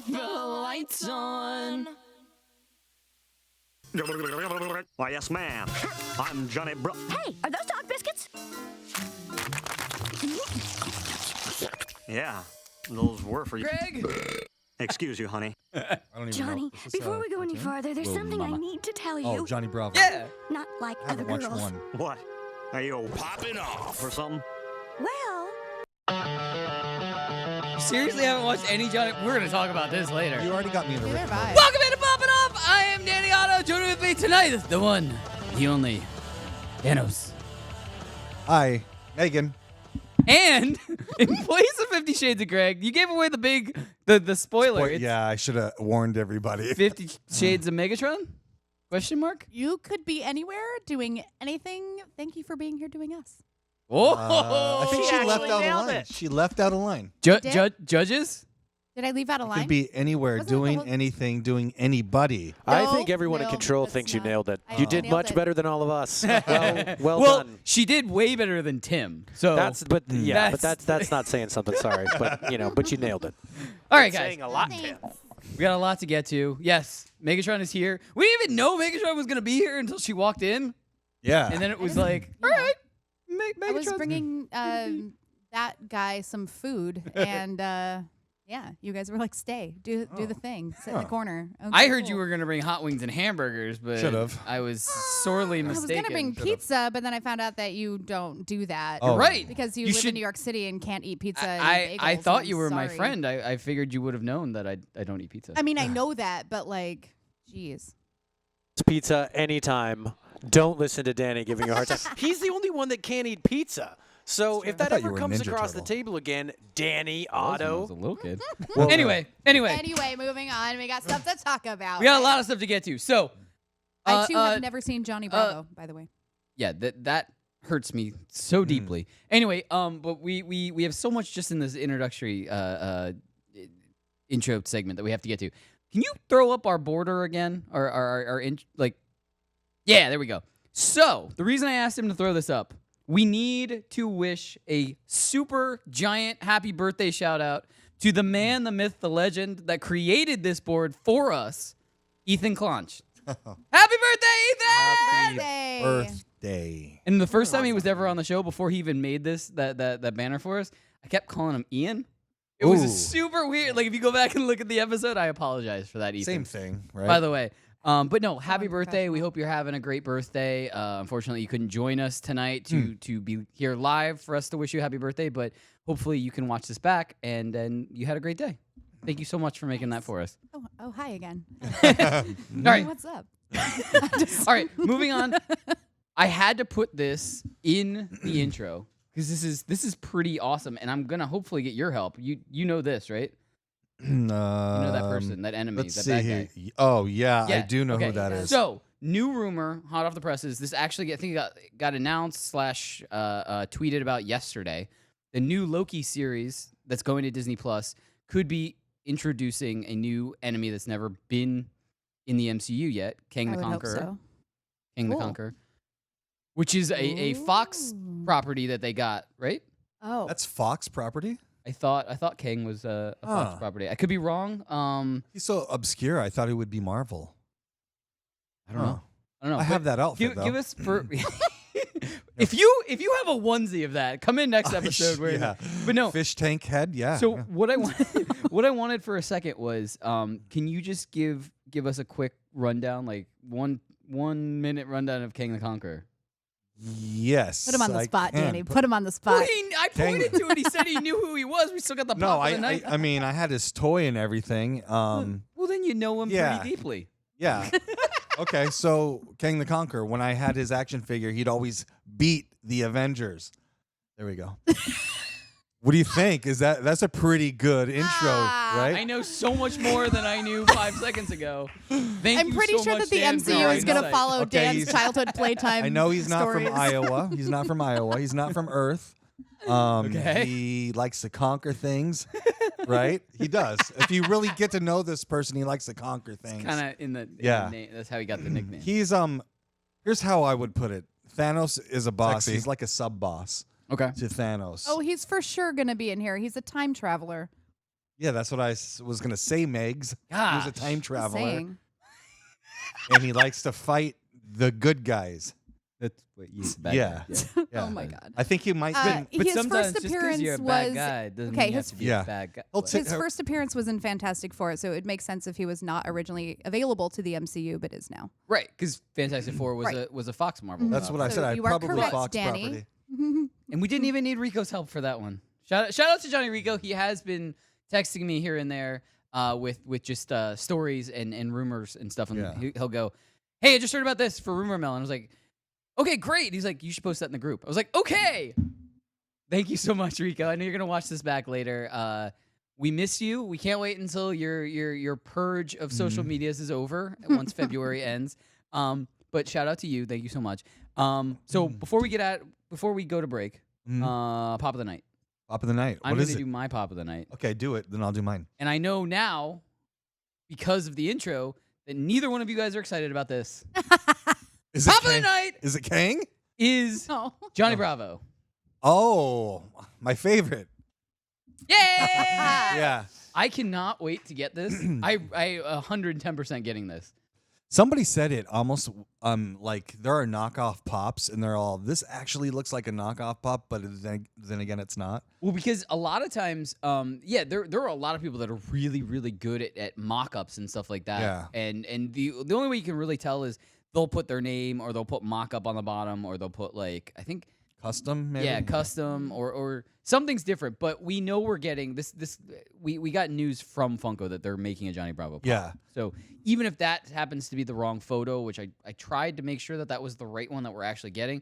the lights on. Why, yes, ma'am. I'm Johnny Bro. Hey, are those dog biscuits? Yeah, those were for you. Greg! Excuse you, honey. I don't even Johnny, know. Is this, before we go any cartoon? farther, there's Whoa, something I mama. need to tell you. Oh, Johnny Bravo. Yeah! Not like I other haven't watched girls. one. What? Are you Poppin' Off. or something? Well, Seriously haven't watched any Johnny... We're going to talk about this later. You already got me in the Neither Rick have I. mode. Welcome into Poppin' Off! I am Danny Otto. Joining with me tonight is the one, the only, Danos. Hi, Megan. And in place of 50 Shades of Greg, you gave away the spoiler. It's Yeah, I should have warned everybody. 50 Shades of Megatron? Question mark? You could be anywhere doing anything. Thank you for being here doing us. Whoa! I think she left actually out a nailed line. it. She left out a line. Judges? Did I leave out a line? Could be anywhere, Wasn't that the doing whole- anything, doing anybody. I No, think everyone in no, control that's thinks you not- nailed it. I You did nailed much it. better than all of us. Well Well, done. she did way better than Tim. So That's not saying something. Sorry, but but you nailed it. all right, guys. Saying a lot, Thanks. Tim. We got a lot to get to. Yes, Megatron is here. We didn't even know Megatron was gonna be here until she walked in, Yeah. and then it was didn't- like, you all know. right, I was Megatron's bringing that guy some food, and yeah, you guys were like, "Stay, do the thing, sit in the Huh. corner." Okay, I heard cool. you were gonna bring hot wings and hamburgers, but Should've. I was sorely I was mistaken. gonna bring pizza, but then I found out that you don't do that. Oh. Right. Because you You live should- in New York City and can't eat pizza. and I bagels, thought and you I'm were my sorry. friend. I figured you would have known that I don't eat pizza. I mean, I know that, but like, geez. It's pizza anytime. Don't listen to Danny giving you a hard time. He's the only one that can't eat pizza. So if I that thought you ever were a comes Ninja across the Turtle. table again, Danny I was Otto. a little kid. Well, anyway, Anyway, moving on. We got stuff to talk about. we got a lot of stuff to get to. So, I too have never seen Johnny Bravo, by the way. yeah, that hurts me so deeply. Anyway, but we have so much just in this introductory intro segment that we have to get to. Can you throw up our border again? Yeah, there we go. So the reason I asked him to throw this up, we need to wish a super giant happy birthday shout out to the man, the myth, the legend that created this board for us, Ethan Clonch. Happy birthday, Ethan! Birthday. Birthday. And the first time he was ever on the show, before he even made that banner for us, I kept calling him Ian. It was Ooh. super weird. Like, if you go back and look at the episode, I apologize for that, Ethan. Same thing, right? By the way. But no, happy Someone birthday. We professional. hope you're having a great birthday. Unfortunately, you couldn't join us tonight to be here live for us to wish you a happy birthday, but hopefully you can watch this back and then you had a great day. Thank you so much for making that for us. Oh, hi again. All right. What's up? All right, moving on. I had to put this in the intro because this is pretty awesome, and I'm gonna hopefully get your help. You know this, right? You know that person, that enemy, Let's that see bad here. guy. Oh, yeah, I Yeah, do know okay. who that is. So, new rumor, hot off the presses. This actually, I think, got announced / tweeted about yesterday. The new Loki series that's going to Disney Plus could be introducing a new enemy that's never been in the MCU yet, Kang I the would hope Conqueror. so. King the Cool. Conqueror, which is a Fox Ooh. property that they got, right? Oh, That's Fox property? I thought King was a Fox Huh. property. I could be wrong. He's so obscure. I thought he would be Marvel. I don't know. I don't know. I have that outfit, Give though. us for if you have a onesie of that, come in next episode. Where yeah. but no. Fish tank head, yeah. So yeah. what I wanted for a second was, can you just give us a quick rundown, like 1 minute rundown of King the Conqueror? Yes. put him on the I spot, can. Danny. Put him on the spot. Well, I Kang- pointed to it. He said he knew who he was. We still got the No, pop of the night. I mean, I had his toy and everything. Well, then you know him yeah. pretty deeply. Yeah. Okay, so King the Conqueror, when I had his action figure, he'd always beat the Avengers. There we go. What do you think? That's a pretty good intro, right? I know so much more than I knew 5 seconds ago. Thank I'm you pretty so sure much, that the Dan, for MCU your is going to insight. follow Okay, Dan's he's- childhood playtime. I know he's not stories. from Iowa. He's not from Iowa. He's not from Earth. Okay. He likes to conquer things, right? He does. If you really get to know this person, he likes to conquer things. Kind of in the Yeah. name. That's how he got the nickname. He's here's how I would put it. Thanos is a boss. Sexy. He's like a sub boss Okay. to Thanos. Oh, he's for sure going to be in here. He's a time traveler. Yeah, that's what I was gonna say. Megs. He's Gosh. a time traveler, Saying. and he likes to fight the good guys. That's what you bad Yeah. guy. Yeah. Yeah. Oh my God. I think he might. But His sometimes first just 'cause appearance you're a was bad guy doesn't okay. mean you have His to be Yeah. a bad guy. He'll What? take- his first appearance was in Fantastic Four, so it makes sense if he was not originally available to the MCU, but is now. Right, because Fantastic Four was Right. a Fox Marvel. That's property. what I So said. I you are probably correct, Fox Danny. property. And we didn't even need Rico's help for that one. Shout out to Johnny Rico. He has been texting me here and there with just stories and rumors and stuff. And Yeah. he'll go, "Hey, I just heard about this for Rumor Mill." And I was like, "Okay, great." He's like, "You should post that in the group." I was like, "Okay." Thank you so much, Rico. I know you're gonna watch this back later. We miss you. We can't wait until your purge of social medias is over once February ends. But shout out to you. Thank you so much. So before we go to break, pop of the night. Pop of the night. I'm What going is to it? do my pop of the night. Okay, do it. Then I'll do mine. And I know now, because of the intro, that neither one of you guys are excited about this. Is Pop of the Kang? night Is it Kang? is Oh. Johnny Bravo. Oh, my favorite. Yay! Yeah. I cannot wait to get this. I 110% getting this. Somebody said it almost like there are knockoff pops, and they're all, this actually looks like a knockoff pop, but then again, it's not. Well, because a lot of times, there are a lot of people that are really, really good at mock-ups and stuff like that. Yeah. And the only way you can really tell is they'll put their name, or they'll put mock-up on the bottom, or they'll put like, I think, Custom, maybe? yeah, custom or something's different. But we know we're getting this. We got news from Funko that they're making a Johnny Bravo pop. Yeah. So even if that happens to be the wrong photo, which I tried to make sure that was the right one that we're actually getting,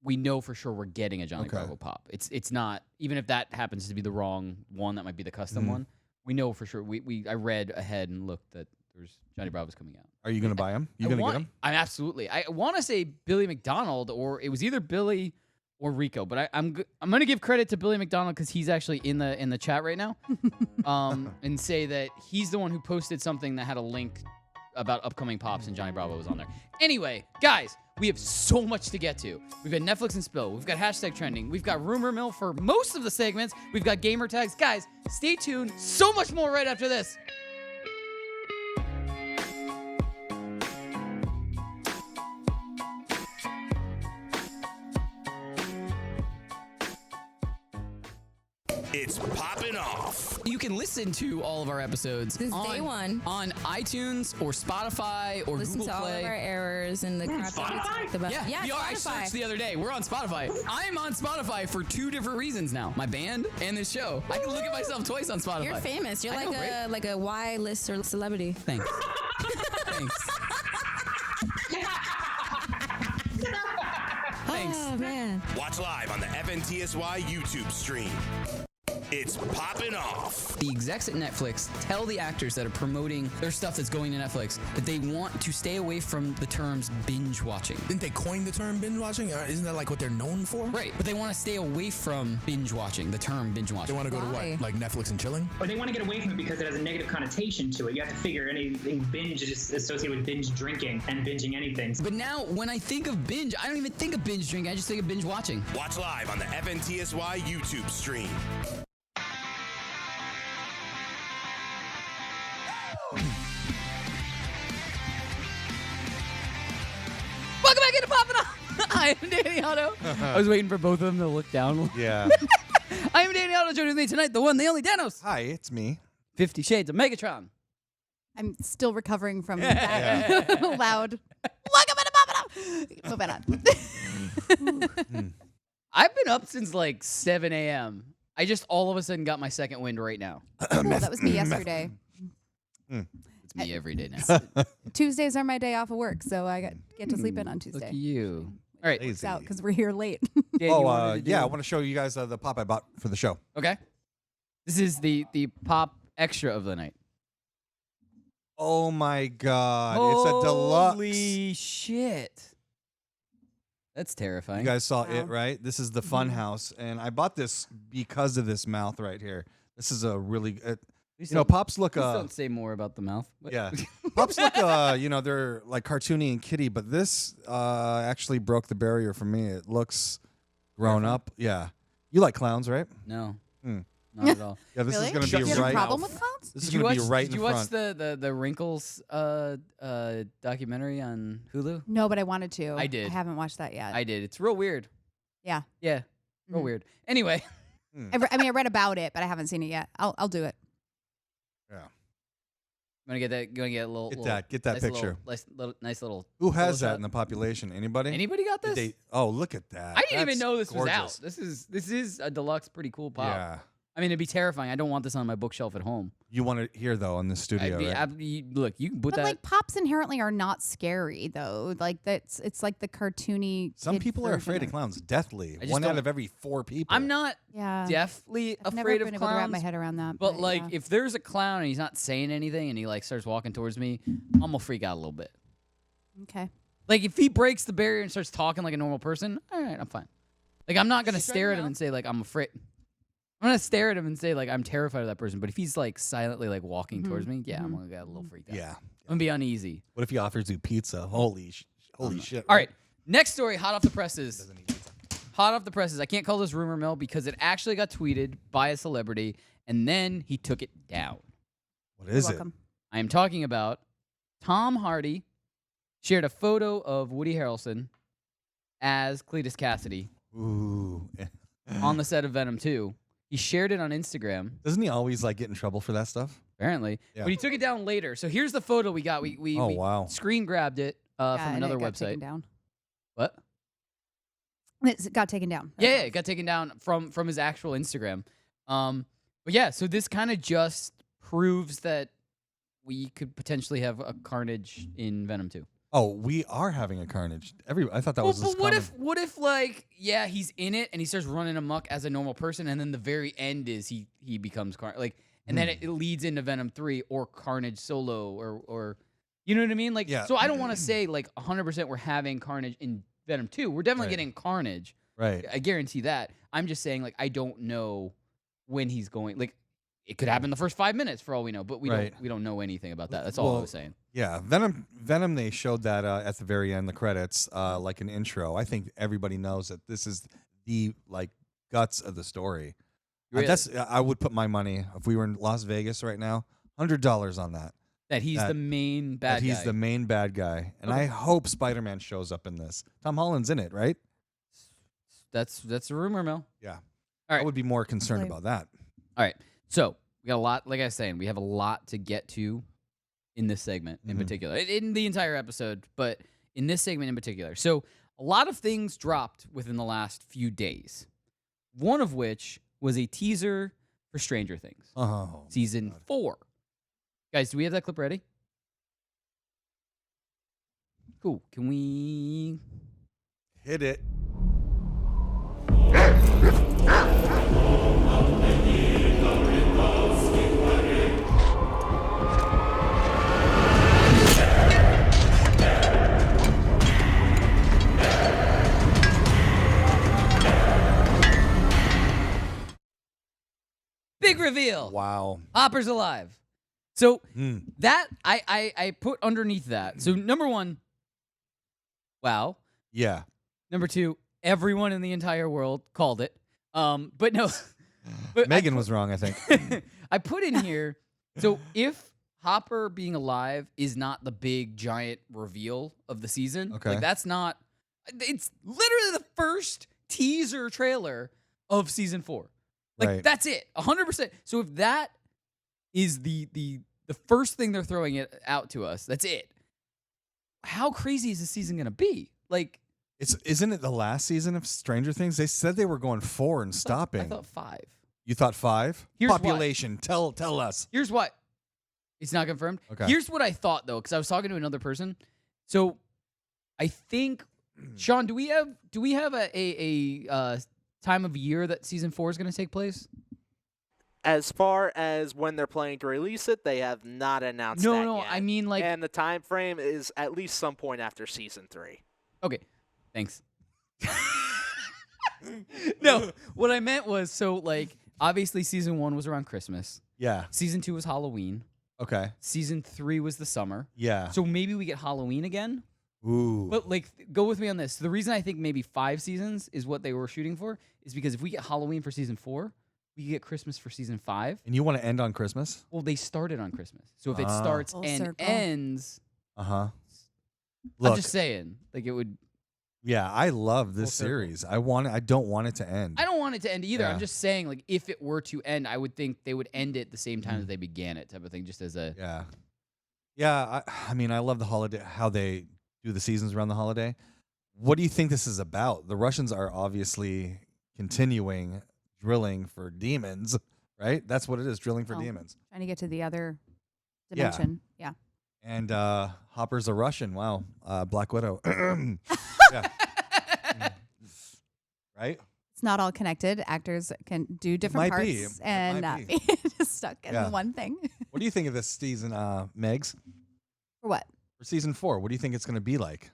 we know for sure we're getting a Johnny Okay. Bravo pop. It's not, even if that happens to be the wrong one, that might be the custom Mhm. one. We know for sure. I read ahead and looked that there's Johnny Bravo's coming out. Are you going to buy them? You going to get them? I absolutely. I want to say Billy McDonald, or it was either Billy or Rico, but I'm going to give credit to Billy McDonald because he's actually in the chat right now, and say that he's the one who posted something that had a link about upcoming pops, and Johnny Bravo was on there. Anyway, guys, we have so much to get to. We've got Netflix and Spill. We've got hashtag trending. We've got Rumor Mill for most of the segments. We've got gamer tags. Guys, stay tuned. So much more right after this. It's Poppin' Off. You can listen to all of our episodes Since day one. on iTunes or Spotify or Listen Google to all Play. of our errors and the crap that we talked about. Yeah, we are. I Spotify. searched the other day. We're on Spotify. I'm on Spotify for 2 different reasons now. My band and this show. I can look at myself twice on Spotify. You're famous. You're I like know, a right? like a Y-list or celebrity. Thanks. Thanks. Thanks. Oh man. Watch live on the FNTSY YouTube stream. It's Poppin' Off. The execs at Netflix tell the actors that are promoting their stuff that's going to Netflix that they want to stay away from the terms binge watching. Didn't they coin the term binge watching? Isn't that like what they're known for? Right, but they want to stay away from binge watching, the term binge They watching. want to go to Why? what? Like Netflix and chilling? Or they want to get away from it because it has a negative connotation to it. You have to figure anything binge is just associated with binge drinking and binging anything. But now, when I think of binge, I don't even think of binge drinking. I just think of binge watching. Watch live on the FNTSY YouTube stream. Welcome back into Poppin' Off. I am Danny Otto. I was waiting for both of them to look down. Yeah. I am Danny Otto. Joining me tonight, the one, the only Danos. Hi, it's me. 50 Shades of Megatron. I'm still recovering from that loud. Welcome to Poppin' Off. Moving on. I've been up since like 7 a.m. I just all of a sudden got my second wind right now. Cool, that was me yesterday. It's me every day now. Tuesdays are my day off of work, so I get to sleep in on Look Tuesday. at you. All right. It's out because we're here late. Dan, you wanted to do- Yeah, I want to show you guys the pop I bought for the show. Okay. This is the pop extra of the night. Oh my God. It's a deluxe. Holy shit. That's terrifying. You guys saw Wow. it, right? This is the Fun House, and I bought this because of this mouth right here. This is a really, Please you know, don't- pops look, please don't say more about the mouth. What? yeah, pops look, you know, they're like cartoony and kitty, but this actually broke the barrier for me. It looks grown up. Yeah, you like clowns, right? No. Not at all. Yeah, this Really? is going to You be have a right. problem with clowns? This is Did you going to watch, be right did in you watch front. the Wrinkles documentary on Hulu? No, but I wanted to. I did. I haven't watched that yet. I did. It's real weird. Yeah. Yeah, real weird. Anyway, I read about it, but I haven't seen it yet. I'll do it. Yeah. gonna get that. Gonna get a little. Get that nice picture. Nice little. Who has close that up. in the population? Anybody? Anybody got this? Oh, look at that. I didn't even That's know this was gorgeous. out. This is a deluxe, pretty cool pop. Yeah. I mean, it'd be terrifying. I don't want this on my bookshelf at home. You want it here though in the studio, right? Look, you can put But that. like pops inherently are not scary though. Like it's like the cartoony. Some kid people are version afraid of clowns. Deathly. I just One out don't- of every 4 people. I'm not Yeah. deathly I've never afraid been of able to wrap clowns. my head around that. But like, yeah. if there's a clown and he's not saying anything and he like starts walking towards me, I'm gonna freak out a little bit. Okay. Like if he breaks the barrier and starts talking like a normal person, all right, I'm fine. Like I'm not gonna stare at him and say like I'm afraid. I'm gonna stare at him and say like I'm terrified of that person. But if he's like silently like walking towards me, yeah, I'm gonna get a little freaked out. Yeah. I'm gonna be uneasy. What if he offers you pizza? Holy shit. All right, next story, hot off the presses. Hot off the presses. I can't call this rumor mill because it actually got tweeted by a celebrity and then he took it down. What is it? Welcome. I am talking about Tom Hardy shared a photo of Woody Harrelson as Cletus Cassidy Ooh. on the set of Venom 2. He shared it on Instagram, Doesn't he always like get in trouble for that stuff? apparently. Yeah. But he took it down later. So here's the photo we got. We Oh, wow. screen grabbed it Yeah, from and another it got website. taken down. What? It got taken down. That's Yeah, all. it got taken down from his actual Instagram. But yeah, so this kind of just proves that we could potentially have a Carnage in Venom 2. Oh, we are having a carnage. I thought that was But this what if like yeah, he's in it and he starts running amok as a normal person, and then the very end is he becomes Carnage, and then it leads into Venom 3 or Carnage solo or you know what I mean? Like, Yeah. so I don't want to say like 100% we're having Carnage in Venom 2. We're definitely Right. getting Carnage. Right. I guarantee that. I'm just saying like I don't know when he's going. Like it could happen the first 5 minutes for all we know, but we don't know anything about that. That's all I Well, was saying. Yeah, Venom. They showed that at the very end, the credits, like an intro. I think everybody knows that this is the like guts of the story. Really? I would put my money if we were in Las Vegas right now, $100 on that. That he's the main bad guy. He's the main bad guy, and I hope Spider-Man shows up in this. Tom Holland's in it, right? That's a rumor mill. Yeah. All right. I would be more concerned Hopefully. about that. All right. So we got a lot, like I was saying, we have a lot to get to in this segment in particular, in the entire episode, but in this segment in particular. So a lot of things dropped within the last few days, one of which was a teaser for Stranger Things, season 4. Guys, do we have that clip ready? Cool. Can we hit it? Big reveal. Wow. Hopper's alive. So that I put underneath that. So number 1, wow. Yeah. Number 2, everyone in the entire world called it. But no. But Megan was wrong, I think. I put in here, so if Hopper being alive is not the big giant reveal of the season, Okay. like that's not, it's literally the first teaser trailer of season 4. Like Right. that's it, 100%. So if that is the first thing they're throwing it out to us, that's it. How crazy is this season gonna be? Like, Isn't it the last season of Stranger Things? They said they were going 4 and stopping. I thought 5. You thought 5? Here's what. Population. Tell us. Here's what. It's not confirmed. Okay. Here's what I thought though, because I was talking to another person. So I think, Sean, do we have a time of year that season 4 is going to take place? As far as when they're planning to release it, they have not announced that No, yet. I mean like. And the time frame is at least some point after season 3. Okay, thanks. No, what I meant was, so like obviously season 1 was around Christmas. Yeah. Season 2 was Halloween. Okay. Season 3 was the summer. Yeah. So maybe we get Halloween again. Ooh. But like, go with me on this. The reason I think maybe 5 seasons is what they were shooting for is because if we get Halloween for season 4, we get Christmas for season 5. And you want to end on Christmas? Well, they started on Christmas. So if it starts Full and circle. ends, Uh-huh. I'm just saying, like it would. Yeah, I love this Full circle. series. I don't want it to end. I don't want it to end either. Yeah. I'm just saying, like, if it were to end, I would think they would end it the same time that they began it, type of thing, just as a. Yeah. Yeah, I mean, I love the holiday, how they do the seasons around the holiday. What do you think this is about? The Russians are obviously continuing drilling for demons, right? That's what it is, drilling for Oh. demons. Trying to get to the other Yeah. dimension. Yeah. And Hopper's a Russian. Wow. Black Widow. Yeah. Right? It's not all connected. Actors can do different might parts be. It and might not be. be just stuck in Yeah. one thing. What do you think of this season, Megs? For what? For season 4, what do you think it's going to be like?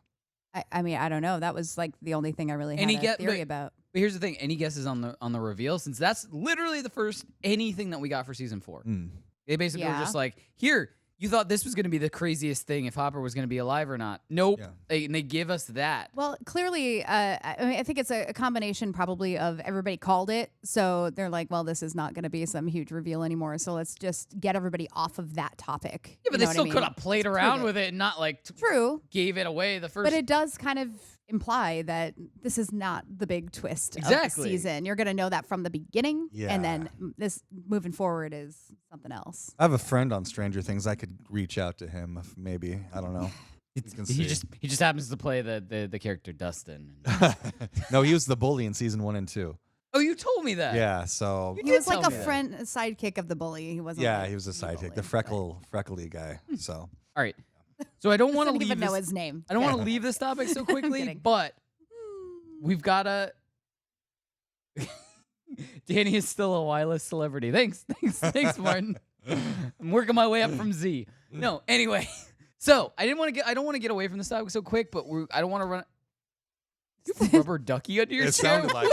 I mean, I don't know. That was like the only thing I really had Any a get- theory but- about. But here's the thing: any guesses on the reveal? Since that's literally the first anything that we got for season 4. They basically were Yeah. just like, here, you thought this was going to be the craziest thing if Hopper was going to be alive or not. Nope. Yeah. They give us that. Well, clearly, I mean, I think it's a combination probably of everybody called it. So they're like, well, this is not going to be some huge reveal anymore. So let's just get everybody off of that topic. Yeah, but they still could have played around prove it. with it and not like True. gave it away the first. But it does kind of imply that this is not the big twist of Exactly. the season. You're going to know that from the beginning. Yeah. And then this moving forward is something else. I have a friend on Stranger Things. I could reach out to him if maybe. I don't know. You can he see. just happens to play the character Dustin. No, he was the bully in season 1 and 2. Oh, you told me that. Yeah, so He was like tell a me that. friend, a sidekick of the bully. He wasn't. yeah, like he was a the sidekick, bully, the but- freckly guy. So All right. So I don't want to Doesn't leave even know this. his name. I don't want Okay. to leave this topic so quickly, kidding. but we've got to. Danny is still a wireless celebrity. Thanks, Martin. I'm working my way up from Z. No, anyway. So I don't want to get away from this topic so quick, but I don't want to run. You have a rubber ducky under your it chair. sounded like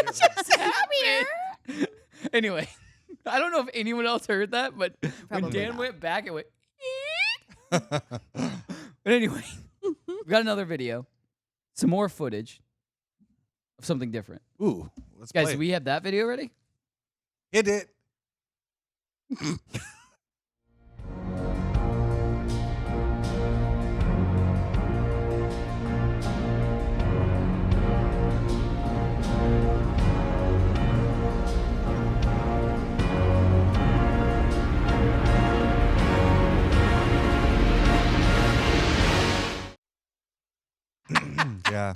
it. Anyway, I don't know if anyone else heard that, but when Probably Dan not. went back, it went. But anyway, we got another video, some more footage of something different. Ooh, let's Guys, play. do we have that video ready? Hit it. Yeah.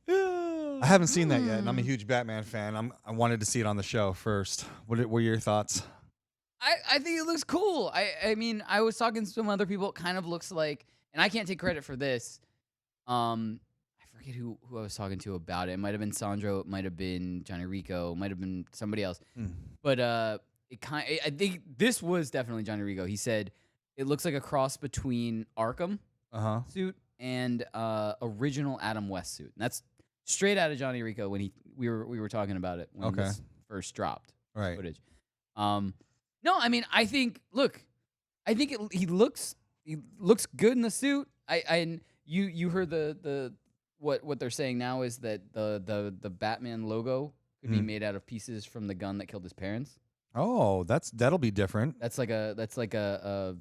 I haven't seen that yet, and I'm a huge Batman fan. I wanted to see it on the show first. What were your thoughts? I think it looks cool. I mean, I was talking to some other people. It kind of looks like, and I can't take credit for this. I forget who I was talking to about it. It might have been Sandro. It might have been Johnny Rico. It might have been somebody else. But I think this was definitely Johnny Rico. He said it looks like a cross between Arkham suit and original Adam West suit. And that's straight out of Johnny Rico when we were talking about it when this first dropped. Right. Footage. No, I mean, I think he looks good in the suit. And you heard the what they're saying now is that the Batman logo could be made out of pieces from the gun that killed his parents. Oh, that'll be different. That's like the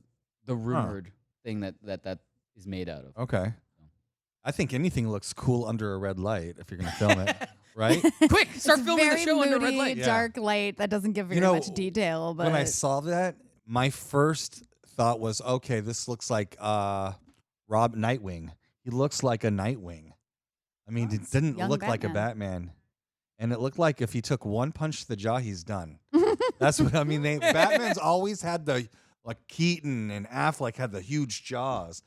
rumored thing that is made out of. Okay. I think anything looks cool under a red light if you're going to film it, right? Quick, start It's filming the very show under red moody, light. Yeah. dark light that doesn't give very You know, much detail. But When I saw that, my first thought was, okay, this looks like Rob Nightwing. He looks like a Nightwing. I mean, it didn't young look like a Batman. And it looked like if he took one punch to the jaw, he's done. That's what I mean. Batman's always had Keaton and Affleck had the huge jaws.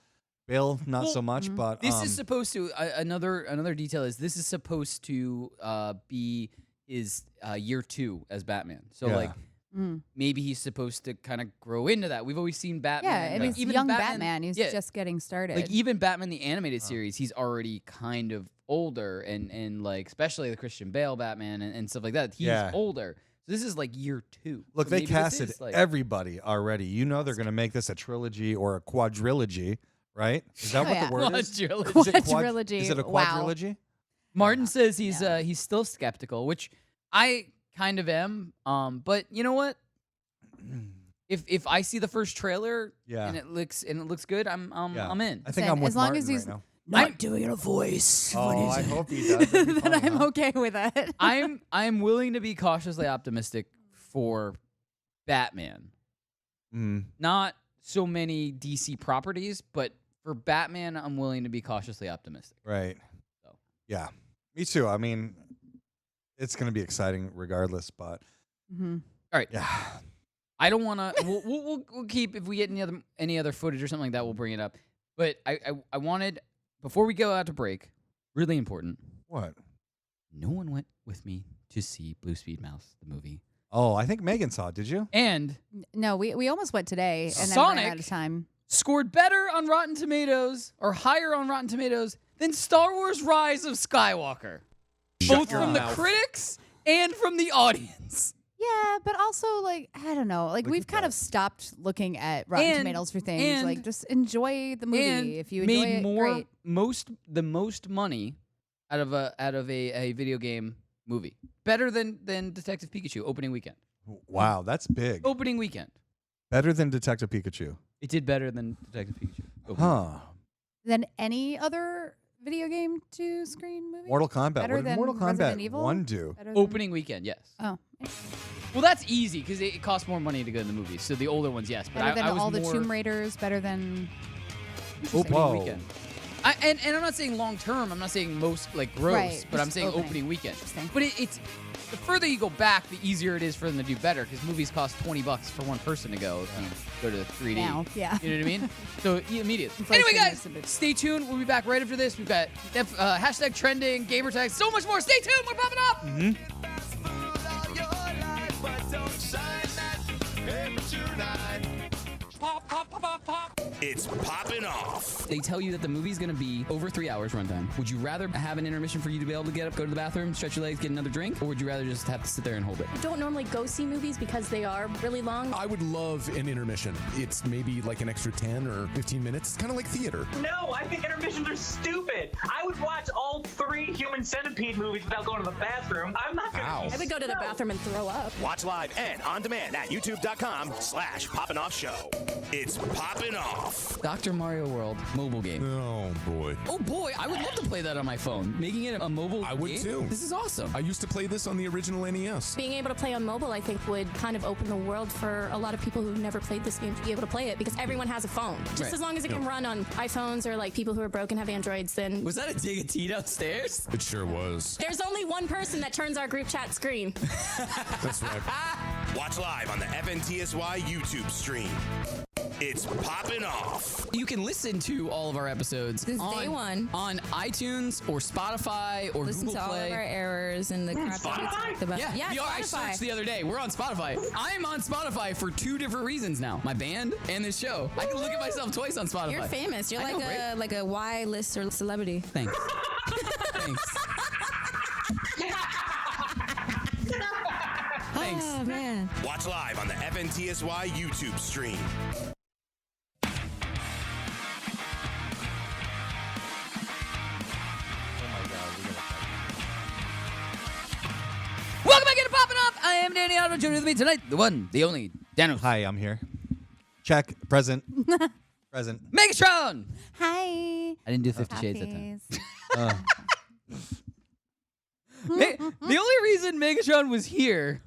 Bale, not so much, but This is supposed to another detail is this is supposed to be his year 2 as Batman. So Yeah. maybe he's supposed to kind of grow into that. We've always seen Batman. yeah, and like, he's young Batman. He's just getting started. Like even Batman the animated series, he's already kind of older and like especially the Christian Bale Batman and stuff like that. He's older. So this is like year 2. Look, So they maybe this casted is, like, everybody already. You know they're going to make this a trilogy or a quadrilogy, right? Is that what the word is? Quadrilogy. Is it Quadrilogy. Is it a Wow. quadrilogy? Martin says he's still skeptical, which I kind of am. But you know what? If I see the first trailer Yeah. and it looks good, I'm in. I think Listen, I'm with as long Martin as he's right now. Not doing a voice. Oh, I hope he does. That'd be then funny, I'm huh? okay with it. I'm willing to be cautiously optimistic for Batman. Not so many DC properties, but for Batman, I'm willing to be cautiously optimistic. Right. So. Yeah. Me too. I mean, it's going to be exciting regardless, but. All right. Yeah. I don't want to. We'll keep, if we get any other footage or something like that, we'll bring it up. But I wanted, before we go out to break, really important. What? No one went with me to see Blue Speed Mouse, the movie. Oh, I think Megan saw it. Did you? And No, we almost went today and Sonic then ran out of time. scored better on Rotten Tomatoes, or higher on Rotten Tomatoes, than Star Wars Rise of Skywalker. Both from the critics and from the audience. Yeah, but also, like, I don't know. Like, we've kind of stopped looking at Rotten Tomatoes for things. Like, just enjoy the movie. And If you enjoy it, great. the most money out of a video game movie. Better than Detective Pikachu opening weekend. Wow, that's big. Opening weekend. Better than Detective Pikachu. It did better than Detective Pikachu. Huh. Than any other video game to screen movie? Mortal Kombat. Better What did than Mortal Resident Kombat Evil? 1 do? Better than- Opening weekend, yes. Oh. Well, that's easy because it costs more money to go to the movies. So the older ones, yes. But Better than I was all the more Tomb Raiders. Better than... opening Whoa. weekend. And I'm not saying long term. I'm not saying most like gross, Right, but I'm just saying opening. opening weekend. Interesting. But it's the further you go back, the easier it is for them to do better because movies cost $20 for one person to go if you go to the 3D. Now, yeah. You know what I mean? So immediate. Inflation Anyway, guys, is a bit- stay tuned. We'll be back right after this. We've got hashtag trending, gamer tags, so much more. Stay tuned. We're popping off. It's Poppin' Off. They tell you that the movie's going to be over 3 hours runtime. Would you rather have an intermission for you to be able to get up, go to the bathroom, stretch your legs, get another drink? Or would you rather just have to sit there and hold it? I don't normally go see movies because they are really long. I would love an intermission. It's maybe like an extra 10 or 15 minutes. It's kind of like theater. No, I think intermissions are stupid. I would watch all 3 Human Centipede movies without going to the bathroom. I'm not gonna. Ow. I would go to the bathroom and throw up. Watch live and on demand at youtube.com/Poppin' Off Show. It's Poppin' Off. Dr. Mario World mobile game. Oh, boy. Oh boy, I would love to play that on my phone. Making it a mobile I would game? too. This is awesome. I used to play this on the original NES. Being able to play on mobile, I think, would kind of open the world for a lot of people who've never played this game to be able to play it because everyone has a phone. Just Right. as long as it can run on iPhones or like people who are broken have Androids, then Was that a dig at tea downstairs? It sure was. there's only one person that turns our group chat screen. That's right. Watch live on the FNTSY YouTube stream. It's Poppin' Off. You can listen to all of our episodes Since day one. on iTunes or Spotify or Listen Google to all Play. of our errors and the crap that we talked about. Yeah, we are. I Spotify. searched the other day. We're on Spotify. I'm on Spotify for 2 different reasons now: my band and this show. I can look at myself twice on Spotify. You're famous. You're I like know, right? like a Y list or celebrity. Thanks. Thanks. Thanks. Oh man. Watch live on the FNTSY YouTube stream. Welcome back into Poppin' Off. I am Danny Otto. Joining with me tonight, the one, the only, Danos. Hi, I'm here. Check. Present. Present. Megatron. Hi. I didn't do 50 Shades that time. Happies. The only reason Megatron was here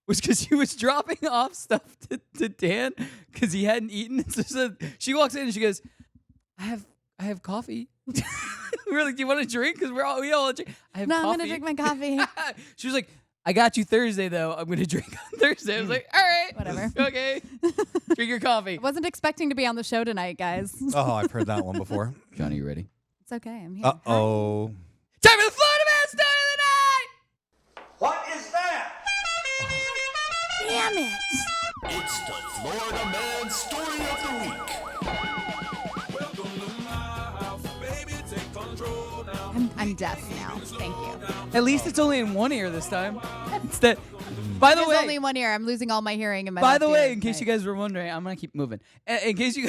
was because he was dropping off stuff to Dan because he hadn't eaten. So she walks in and she goes, I have coffee. We were like, do you want a drink? Because we all drink. I have No, coffee. I'm going to drink my coffee. She was like, I got you Thursday, though. I'm going to drink on Thursday. I was like, all right. Whatever. Okay. Drink your coffee. I wasn't expecting to be on the show tonight, guys. Oh, I've heard that one before. Johnny, you ready? It's okay. I'm here. Uh-oh. Time for the Florida Man story of the night! What is that? Damn it. It's the Florida Man Story of the Week. I'm deaf now. Thank you. At least it's only in one ear this time. It's that. By the There's way, only one ear. I'm losing all my hearing in my by left the ear way, in case tonight. you guys were wondering, I'm gonna keep moving. In case you,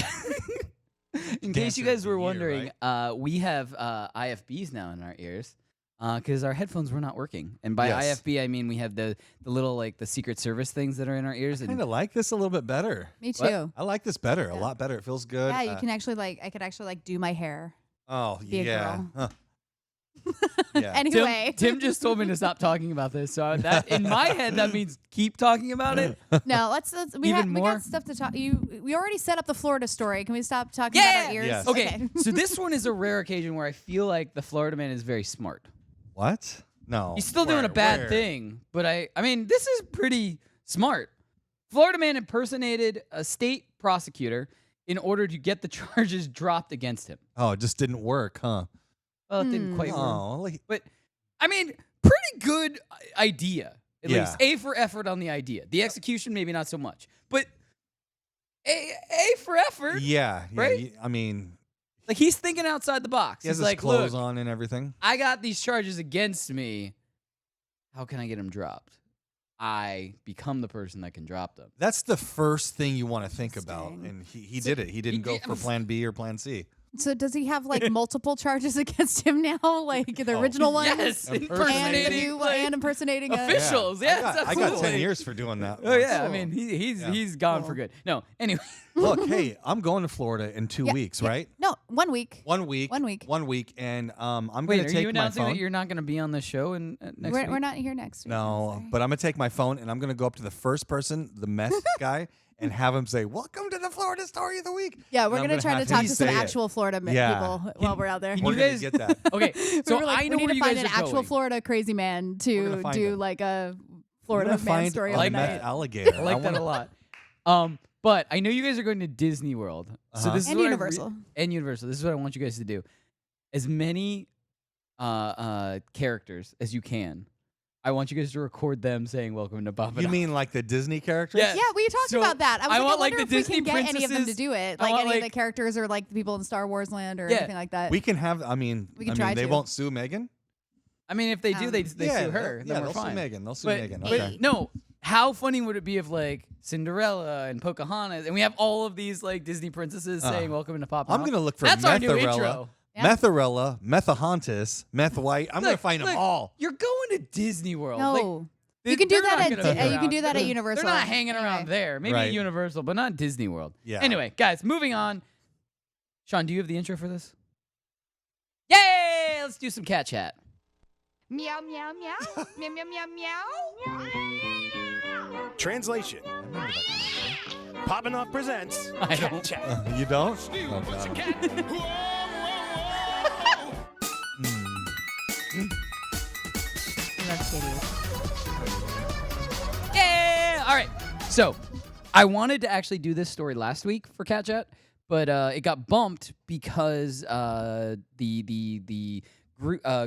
in case you Dancer guys of the were year, wondering, we have IFBs now in our ears. because our headphones were not working. And by Yes. IFB, I mean we have the little like the Secret Service things that are in our ears. I And kind of like this a little bit better. Me too. I like this better, a lot better. It feels good. Yeah, you can actually I could actually do my hair. Oh, be a yeah. girl. Huh. Yeah. Anyway, Tim just told me to stop talking about this. So that in my head that means keep talking about it. no, let's we Even more? got stuff to talk. We already set up the Florida story. Can we stop talking about our ears? Yes. Okay, so this one is a rare occasion where I feel like the Florida man is very smart. What? No. He's still doing a bad thing, but I mean, this is pretty smart. Florida man impersonated a state prosecutor in order to get the charges dropped against him. Oh, it just didn't work, huh? Well, it didn't quite work. Oh, like, But, I mean, pretty good idea. At Yeah. least A for effort on the idea. The execution, maybe not so much. But A for effort. yeah. Right? I mean, Like, he's thinking outside the box. he has He's his like, clothes look, on and everything. I got these charges against me. How can I get them dropped? I become the person that can drop them. That's the first thing you want to think about, Interesting. and he did it. He didn't go for Plan B or Plan C. So does he have like multiple charges against him now? Like the original one? Yes, And the impersonating, new like, and impersonating a officials. Yes, I got 10 absolutely. years for doing that. Oh yeah, I Cool. mean he's gone for good. No, anyway, Look, hey, I'm going to Florida in 2 weeks, right? No, 1 week. 1 week. 1 week. 1 week, and I'm wait, going are to take you my announcing phone. that you're not going to be on the show in next week? We're not here next week. No, but I'm going to take my phone and I'm going to go up to the first person, the meth guy, and have him say, "Welcome to the Florida Story of the Week." Yeah, we're And I'm going to try have to talk him to some say it. actual Florida Yeah. people while we're out there. Can We're you going guys to get that. Okay, so we were like, I know we need where to you find guys an are actual going. Florida crazy man We're to gonna find do him. like a We're Florida gonna man find story a of the meth night. alligator. I like that a lot. But I know you guys are going to Disney World, so this is And what Universal. and Universal. This is what I want you guys to do: as many characters as you can. I want you guys to record them saying "Welcome to Poppin' You Off." mean like the Disney characters? Yeah. Yeah, we talked So, about that. I I was want, like, like, I the wonder if we Disney can get any of them to princesses. do it. I Like want, any of the like- characters or like the people in Star Wars Land or Yeah. anything like that. We can have. I mean, We can try they to. won't sue Megan. I mean, if they do, they sue her. Yeah, then we're they'll fine. sue Megan. They'll sue But, Megan. but Okay. no, how funny would it be if like Cinderella and Pocahontas, and we have all of these like Disney princesses saying "Welcome to Poppin' I'm Off"? gonna look for That's our new Metharella, intro. Metharella, Methahontas, Meth White. I'm gonna Look, find them look, all. You're going to Disney World. No. Like, You can do they're that not at gonna Di- be you can around. do that at Universal. They're not hanging around Anyway. there. Maybe Right. at Universal, but not Disney World. Yeah. Anyway, guys, moving on. Sean, do you have the intro for this? Yay! Let's do some cat chat. Meow meow meow meow meow meow meow. Translation. Poppin' Off presents I Cat don't- Chat. You don't? Oh, God. Yeah! All right. So, I wanted to actually do this story last week for Cat Chat, but it got bumped because the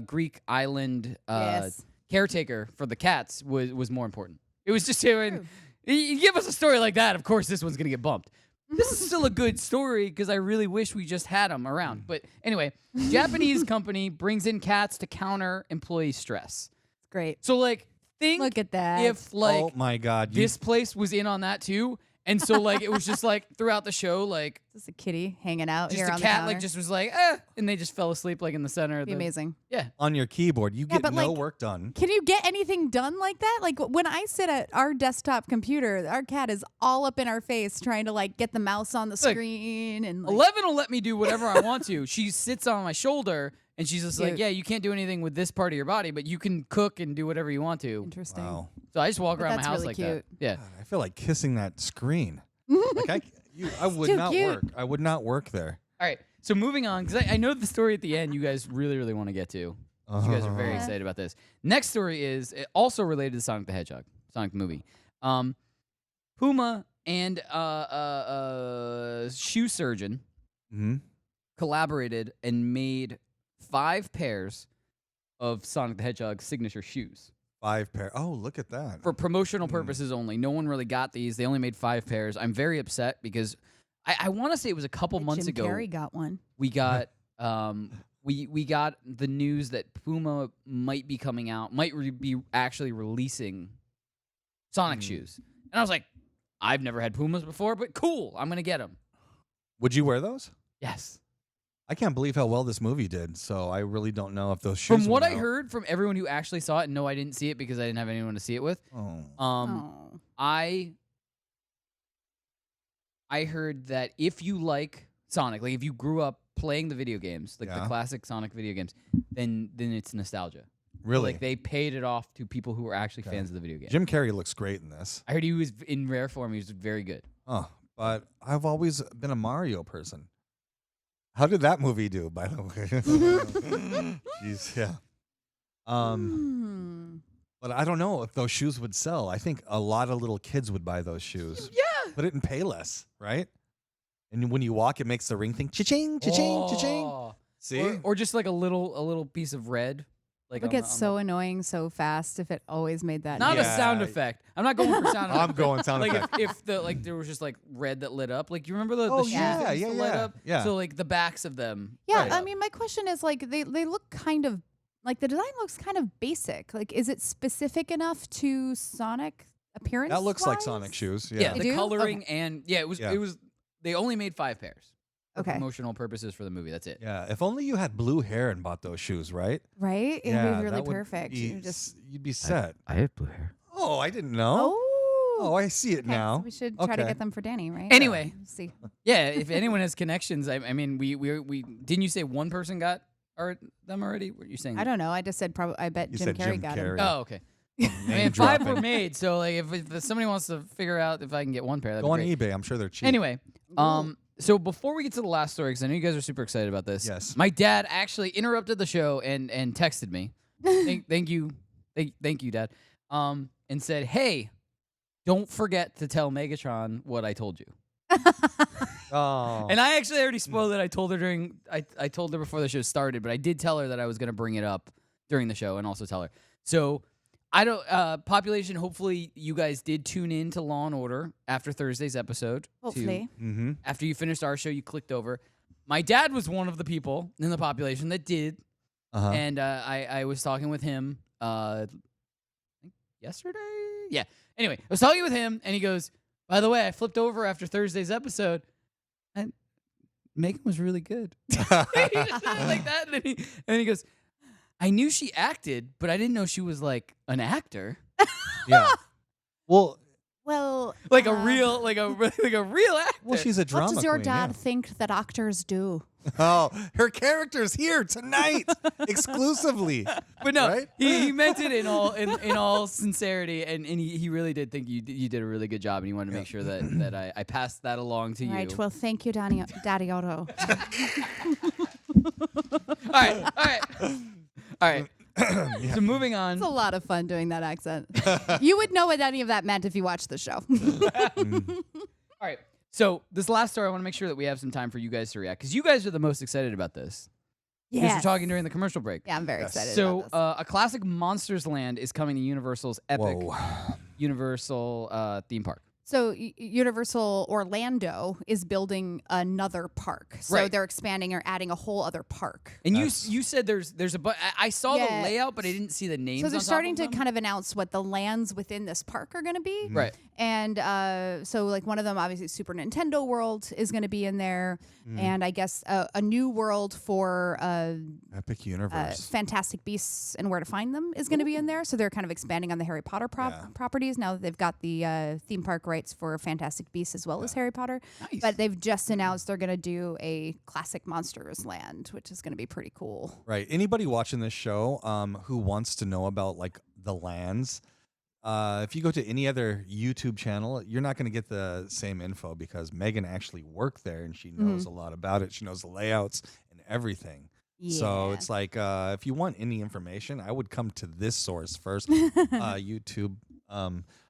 Greek island Yes. caretaker for the cats was more important. It was just saying, you give us a story like that, of course this one's gonna get bumped. This is still a good story because I really wish we just had them around. But anyway, Japanese company brings in cats to counter employee stress. Great. So like, think Look at that. if like Oh my God. You, this place was in on that too, and so like it was just like throughout the show, like Just a kitty hanging out just here a on cat the like counter. just was like, and they just fell asleep like in the center. Of Be the, amazing. Yeah. on your keyboard, you Yeah, get but, no like, work done. Can you get anything done like that? Like when I sit at our desktop computer, our cat is all up in our face trying to like get the mouse on the Look, screen and like, 11 will let me do whatever I want to. She sits on my shoulder and she's just like, Cute. yeah, you can't do anything with this part of your body, but you can cook and do whatever you want to. interesting. Wow. So I just walk But around my that's house really like cute. that. Yeah. God, I feel like kissing that screen. Like I would too not cute. work. I would not work there. All right. So moving on, because I know the story at the end you guys really, really want to get to. You guys are very excited about this. Next story is also related to Sonic the Hedgehog, Sonic the movie. Puma and shoe surgeon collaborated and made 5 pairs of Sonic the Hedgehog signature shoes 5 pair. Oh, look at that. for promotional purposes only. No one really got these. They only made 5 pairs. I'm very upset because I want to say it was a couple months Jim ago. Carrey got one. We got we got the news that Puma might be coming out, be actually releasing Sonic shoes, and I was like, I've never had Pumas before, but cool, I'm gonna get them. Would you wear those? Yes, I can't believe how well this movie did. So I really don't know if those shoes. From what went I out. heard from everyone who actually saw it, and no, I didn't see it because I didn't have anyone to see it with. I heard that if you like Sonic, like if you grew up playing the video games, like the classic Sonic video games, then it's nostalgia. Really? Like they paid it off to people who were actually fans of the video game. Jim Carrey looks great in this. I heard he was in rare form. He was very good. Oh, but I've always been a Mario person. How did that movie do, by the way? Jeez, yeah. But I don't know if those shoes would sell. I think a lot of little kids would buy those shoes. Yeah. But it'd pay less, right? And when you walk, it makes the ring thing cha-ching, cha-ching, cha-ching. See? Or just like a little piece of red. Like It would get so annoying so fast if it always made that. Not noise. a sound effect. I'm not going for sound effect. I'm going sound like effect. If the there was just like red that lit up. Like you remember the shoes yeah, that used to light up? yeah. So like the backs of them. Yeah, light I up. mean, my question is like they look kind of like the design looks kind of basic. Like, is it specific enough to Sonic appearance? That looks like Sonic shoes. Yeah, They the do? coloring Okay. and it was they only made 5 pairs. For Okay. promotional purposes for the movie. That's it. Yeah, if only you had blue hair and bought those shoes, right? Right? It'd Yeah, be really that would perfect. be You just you'd be set. I have blue hair. Oh, I didn't know. Oh, I see it okay, now. so we should try to Okay. get them for Danny, right? Anyway. Let's see. Yeah, if anyone has connections, I mean, we didn't you say one person got them already? What are you saying? I don't know. I just said probably. I bet You Jim said Carrey Jim got Carrey. it. Oh, okay. I Name mean, 5 were dropping. made, so like if somebody wants to figure out if I can get one pair, that'd Go on be great. eBay. I'm sure they're cheap. Anyway, so before we get to the last story, because I know you guys are super excited about this. Yes. My dad actually interrupted the show and texted me. Thank you, Dad. And said, "Hey, don't forget to tell Megatron what I told you." Oh. And I actually already spoiled it. I told her I told her before the show started, but I did tell her that I was going to bring it up during the show and also tell her. So I don't population. Hopefully, you guys did tune in to Law and Order after Thursday's episode. Hopefully. After you finished our show, you clicked over. My dad was one of the people in the population that did, and I was talking with him. I think yesterday. Yeah. Anyway, I was talking with him, and he goes, "By the way, I flipped over after Thursday's episode, and Megan was really good." He just said it like that, and then he goes, "I knew she acted, but I didn't know she was like an actor, Yeah. Well, like a real actor." well, she's a drama What does your queen, dad yeah. think that actors do? Oh, her character's here tonight exclusively. But no, Right? he meant it in all sincerity, and he really did think you did a really good job, and he wanted to make sure that I passed that along to All you. right. Well, thank you, Daddy Otto. All right. So moving on. It's a lot of fun doing that accent. You would know what any of that meant if you watched the show. All right. So this last story, I want to make sure that we have some time for you guys to react, because you guys are the most excited about this. Because we're talking during the commercial break. Yeah, I'm very excited So about this. a classic Monsters Land is coming to Universal's epic Whoa. Universal theme park. So Universal Orlando is building another park. So Right. they're expanding or adding a whole other park. And you said there's a I saw Yeah. the layout, but I didn't see the names. So they're on top starting of to them. kind of announce what the lands within this park are going to be. Right. And so like one of them, obviously Super Nintendo World is going to be in there. And I guess a new world for Epic Universe. Fantastic Beasts and Where to Find Them is going to be in there. So they're kind of expanding on the Harry Potter properties now that they've got the theme park rights for Fantastic Beasts as well as Harry Potter. Nice. But they've just announced they're going to do a classic Monsters Land, which is going to be pretty cool. Right. Anybody watching this show who wants to know about like the lands, if you go to any other YouTube channel, you're not going to get the same info because Megan actually worked there and she knows a lot about it. She knows the layouts and everything. So Yeah. it's like if you want any information, I would come to this source first. YouTube.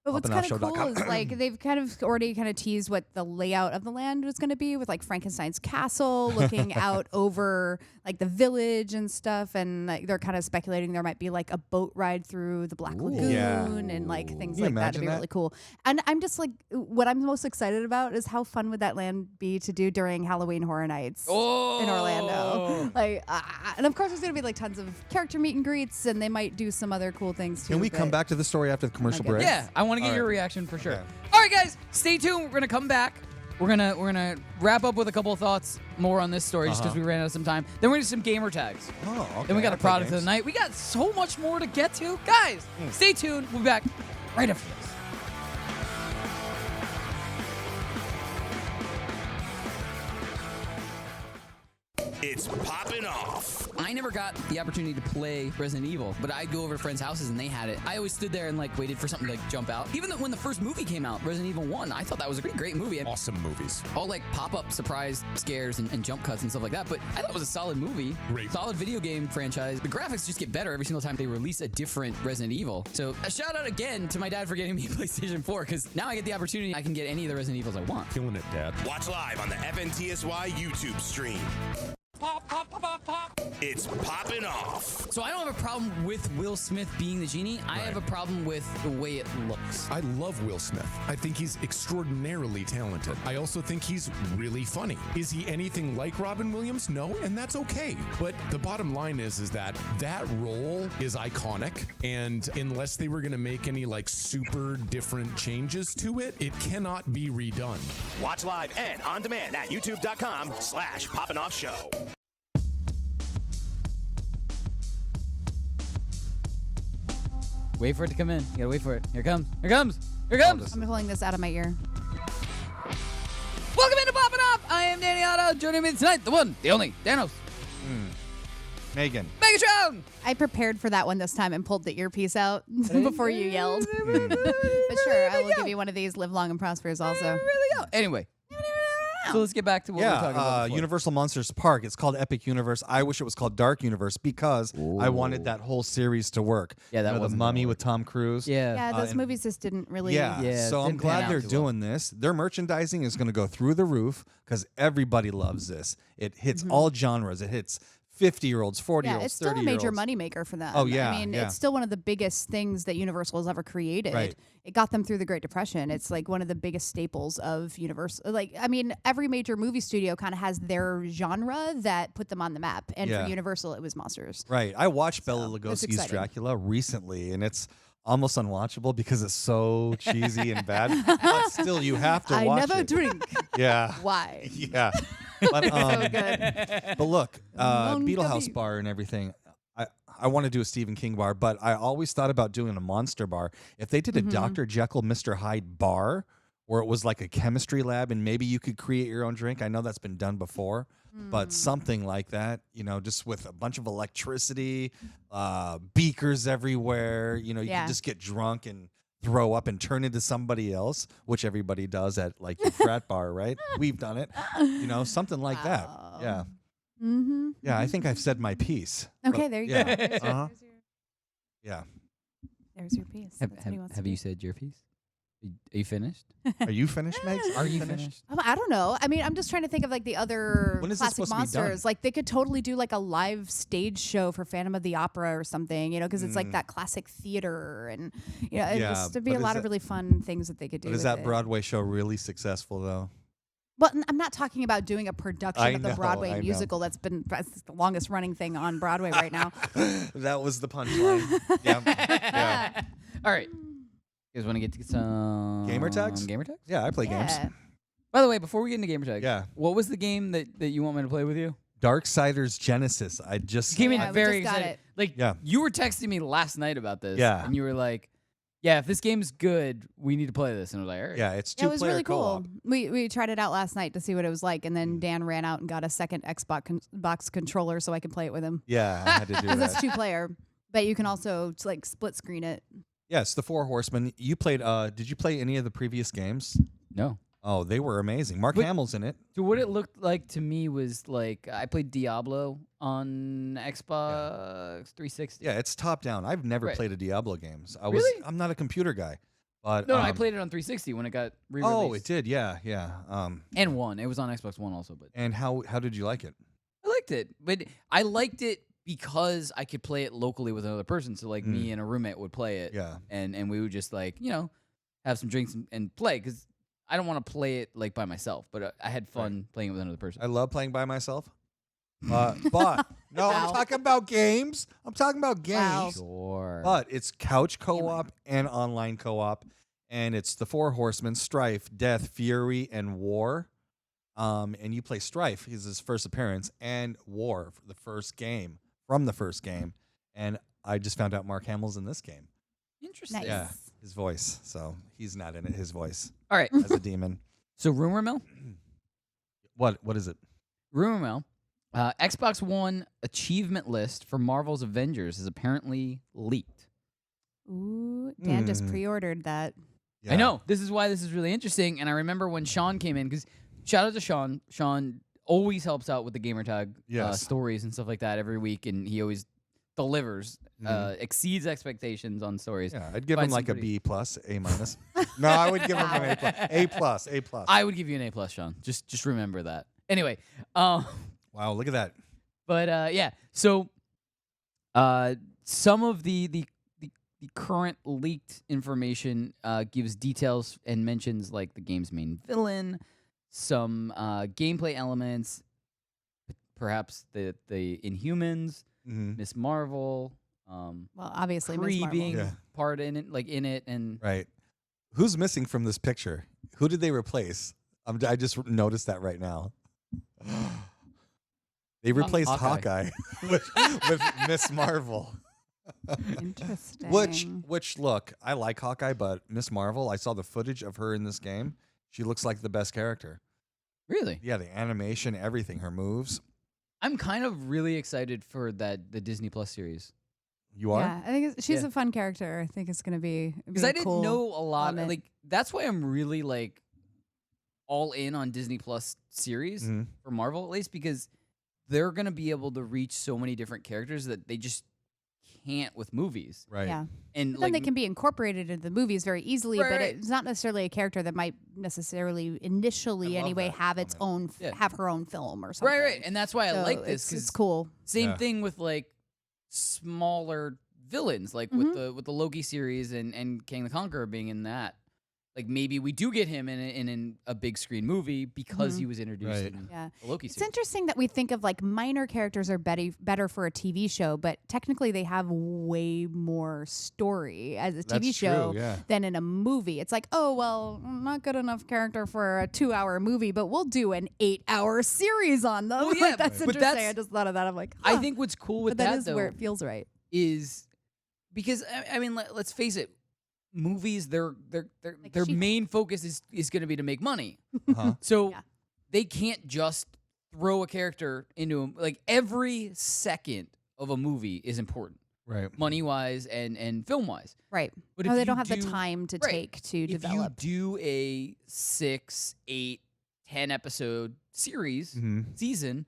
But what's kind of cool poppinoffshow.com. is like they've kind of already kind of teased what the layout of the land was going to be with like Frankenstein's castle looking out over like the village and stuff, and like they're kind of speculating there might be like a boat ride through the Black Lagoon Yeah. and like things Can you like that. It'd imagine be that? really cool. And I'm just like, what I'm most excited about is how fun would that land be to do during Halloween Horror Nights in Orlando. Like, and of course there's going to be like tons of character meet and greets, and they might do some other cool things too. Can we but- come back to the story after the commercial Okay. break? Yeah, I want to get All your right. reaction for sure. Okay. All right, guys, stay tuned. We're going to come back We're gonna wrap up with a couple of thoughts more on this story just because we ran out of some time. Then we're gonna do some gamer tags. Oh, okay. Then we got I a play product of games. the night. We got so much more to get to. Guys, stay tuned. We'll be back right after this. It's Poppin' Off. I never got the opportunity to play Resident Evil, but I'd go over to friends' houses and they had it. I always stood there and like waited for something to like jump out. Even when the first movie came out, Resident Evil 1, I thought that was a great movie. And Awesome movies. all like pop-up surprise scares and jump cuts and stuff like that. But I thought it was a solid movie. Great. Solid video game franchise. The graphics just get better every single time they release a different Resident Evil. So a shout out again to my dad for getting me a PlayStation 4 because now I get the opportunity. I can get any of the Resident Evils I want. Killing it, Dad. Watch live on the FNTSY YouTube stream. Pop, pop, pop, pop, pop. It's Poppin' Off. So I don't have a problem with Will Smith being the genie. I have a problem with the way it looks. I love Will Smith. I think he's extraordinarily talented. I also think he's really funny. Is he anything like Robin Williams? No, and that's okay. But the bottom line is that role is iconic, and unless they were going to make any like super different changes to it, it cannot be redone. Watch live and on demand at youtube.com/Poppin' Off Show. Wait for it to come in. You gotta wait for it. Here it comes. Here it comes. Here it comes. I'm pulling this out of my ear. Welcome into Poppin' Off. I am Danny Otto. Joining me tonight, the one, the only, Danos. Megan. Megatron. I prepared for that one this time and pulled the earpiece out before you yelled. But sure, I will give you one of these. Live long and prosperous also. Anyway. So let's get back to what we were talking about before. Universal Monsters Park. It's called Epic Universe. I wish it was called Dark Universe because I wanted that whole series to work. Yeah, that the wasn't Mummy gonna with Tom Cruise. Yeah, those movies just didn't really. Yeah, so I'm didn't pan glad out they're too doing this. Their merchandising is going to go through the roof because everybody loves this. It hits all genres. It hits 50-year-olds, 40-year-olds, 30-year-olds. Yeah, it's still a major moneymaker for them. Oh, yeah, I mean, yeah. it's still one of the biggest things that Universal has ever created. Right. It got them through the Great Depression. It's like one of the biggest staples of Universal. Like, I mean, every major movie studio kind of has their genre that put them on the map. And Yeah. for Universal, it was monsters. Right. I watched Bela it's Lugosi's exciting. Dracula recently, and it's almost unwatchable because it's so cheesy and bad. But still, you have to I watch never it. drink. Yeah. Why? Yeah. But, So good. but look, Nunca Beetle House vi. Bar and everything. I want to do a Stephen King bar, but I always thought about doing a monster bar. If they did a Dr. Jekyll, Mr. Hyde bar, where it was like a chemistry lab and maybe you could create your own drink. I know that's been done before, but something like that, you know, just with a bunch of electricity, beakers everywhere, you know, you Yeah. can just get drunk and throw up and turn into somebody else, which everybody does at like your frat bar, right? We've done it, you know, something like that. Yeah. Mm-hmm. Yeah, I think I've said my piece. Okay, there you Yeah. go. Uh-huh. Yeah. There's your piece. That's what he wants to Have do. you said your piece? Are you finished? Are you finished, Megs? Are you finished? I don't know. I mean, I'm just trying to think of like the other When is this classic supposed to be done? monsters. Like they could totally do like a live stage show for Phantom of the Opera or something, you know, because it's like that classic theater and you know, Yeah, there'd be but a is lot of that- really fun things that they could do. But is with that it. Broadway show really successful, though? Well, I'm not talking about doing a production I of the know, Broadway I know. musical that's the longest running thing on Broadway right now. That was the punchline. Yeah. All right. You guys want to get to some Gamer tags? Gamer tags? Yeah, I play games. Yeah. By the way, before we get into gamer tags, Yeah. what was the game that you want me to play with you? Darksiders Genesis. I just Came in Yeah, we very just got excited. it. Like, Yeah. you were texting me last night about this. Yeah. And you were like, yeah, if this game's good, we need to play this. And I was like, all right. Yeah, it's Yeah, it was two-player really co-op. cool. We tried it out last night to see what it was like, and then Dan ran out and got a second Xbox controller so I could play it with him. Yeah, I had to do Because it's that. 2-player, but you can also like split screen it. Yes, the Four Horsemen. You played. Did you play any of the previous games? No. Oh, they were amazing. Mark But- Hamill's in it. So what it looked like to me was like I played Diablo on Xbox 360. Yeah, it's top down. I've never Right. played a Diablo game. Really? I'm not a computer guy. But No, I played it on 360 when it got re-released. Oh, it did. Yeah, yeah. And One. It was on Xbox One also, but And how did you like it? I liked it. But I liked it because I could play it locally with another person. So like me and a roommate would play it. Yeah. And we would just like, you know, have some drinks and play because I don't want to play it like by myself, but I had fun playing it with another person. I love playing by myself. But no, I'm talking about games. I'm talking about games. Wow. Sure. But it's couch co-op and online co-op, and it's the 4 horsemen: strife, death, fury, and war. And you play Strife. He's his first appearance, and War for the first game from the first game. And I just found out Mark Hamill's in this game. Interesting. Nice. Yeah, his voice. So he's not in it. His voice All right. as a demon. So rumor mill. What is it? Rumor mill. Xbox One achievement list for Marvel's Avengers is apparently leaked. Ooh, Dan just pre-ordered that. I know. This is why this is really interesting. And I remember when Sean came in, because shout out to Sean. Sean always helps out with the gamertag stories and stuff like that every week, and he always delivers, exceeds expectations on stories. Yeah, I'd give him like a B plus, A minus. No, I would give him an A plus, A plus, A plus. I would give you an A plus, Sean. Just remember that. Anyway, wow, look at that. But yeah, so some of the current leaked information gives details and mentions like the game's main villain, some gameplay elements, perhaps the Inhumans, Miss Marvel. Well, obviously, Kree Miss Marvel. being part in it, like in it, and Right. Who's missing from this picture? Who did they replace? I just noticed that right now. They replaced Hawkeye with Miss Marvel. Interesting. Which look, I like Hawkeye, but Miss Marvel, I saw the footage of her in this game. She looks like the best character. Really? Yeah, the animation, everything, her moves. I'm kind of really excited for the Disney Plus series. You are? Yeah, I think she's a fun character. I think it's gonna be Because I didn't cool know a lot. element. Like that's why I'm really like all in on Disney Plus series for Marvel, at least because they're gonna be able to reach so many different characters that they just can't with movies. Right. Yeah. And But like then they can be incorporated into the movies very easily, Right, but right. it's not necessarily a character that might necessarily initially love anyway that have its own Yeah. have her own film or something. right, and that's why I So like this it's because cool. same Yeah. thing with like smaller villains, like with the Loki series and King the Conqueror being in that. Like maybe we do get him in a big screen movie because he was introduced Right. in Yeah. the Loki It's series. interesting that we think of like minor characters are better for a TV show, but technically they have way more story as a TV That's show true, yeah. than in a movie. It's like, oh, well, not good enough character for a 2-hour movie, but we'll do an 8-hour series on them. Well, Like, yeah, that's but interesting. that's- I just thought of that. I'm like, I huh. think what's cool with But that that is though where it feels right. is because I mean let's face it, movies their She-Hulk. main focus is going to be to make money. Uh-huh. So Yeah. they can't just throw a character into like every second of a movie is important, Right. money wise and film wise. Right. But No, if they you don't have the do- time to right. take to If develop. you do a 6, 8, 10 episode series season,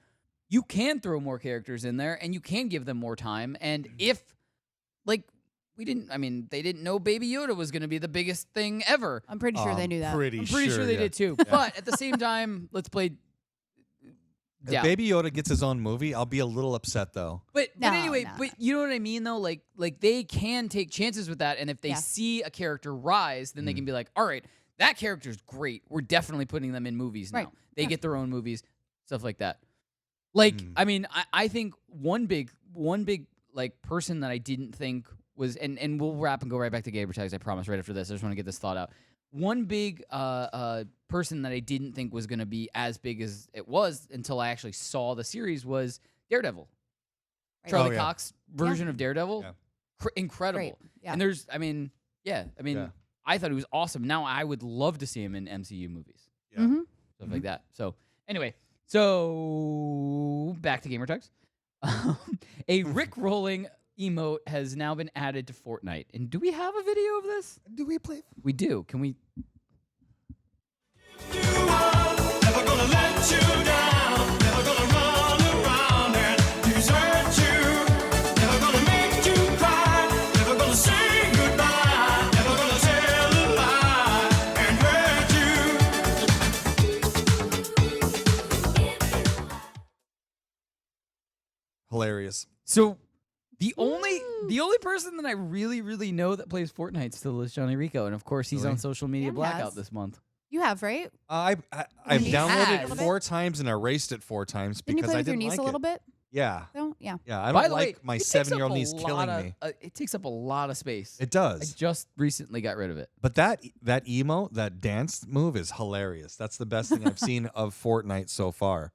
you can throw more characters in there and you can give them more time. And if like they didn't know Baby Yoda was going to be the biggest thing ever. I'm pretty sure they knew that. I'm pretty sure they yeah. did too. But at the same time, let's play. If Yeah. Baby Yoda gets his own movie, I'll be a little upset though. But No, anyway, no, but you know what I mean though? Like they can take chances with that, and if they Yeah. see a character rise, then they can be like, all right, that character's great. We're definitely putting them in movies now. Right. They get their own movies, stuff like that. Like, I mean, I think one big like person that I didn't think was and we'll wrap and go right back to gamer tags, I promise, right after this. I just want to get this thought out. One big person that I didn't think was going to be as big as it was until I actually saw the series was Daredevil. Right. Charlie Oh, yeah. Cox version of Daredevil. Yeah. Incredible. Great. Yeah. And there's, I mean, Yeah. I thought he was awesome. Now I would love to see him in MCU movies. Yeah. Mhm. Stuff like that. So, anyway, so back to gamer tags. A Rick rolling emote has now been added to Fortnite. And do we have a video of this? Do we play? We do. Can we? Never gonna let you down. Never gonna run around and desert you. Never gonna make you cry. Never gonna say goodbye. Never gonna tell a lie and hurt you. Hilarious. So the only person that I really know that plays Fortnite still is Johnny Rico, and of course he's Really? on social media Dan blackout has. this month. You have, right? I've Didn't you downloaded play it 4 times and erased it 4 times Didn't you because play I with your didn't niece like a little it. bit? Yeah. Don't, yeah. Yeah. I By don't the like way, my it takes up 7-year-old a niece killing lot of- me. It takes up a lot of space. It I does. just recently got rid of it. But that emote, that dance move is hilarious. That's the best thing I've seen of Fortnite so far.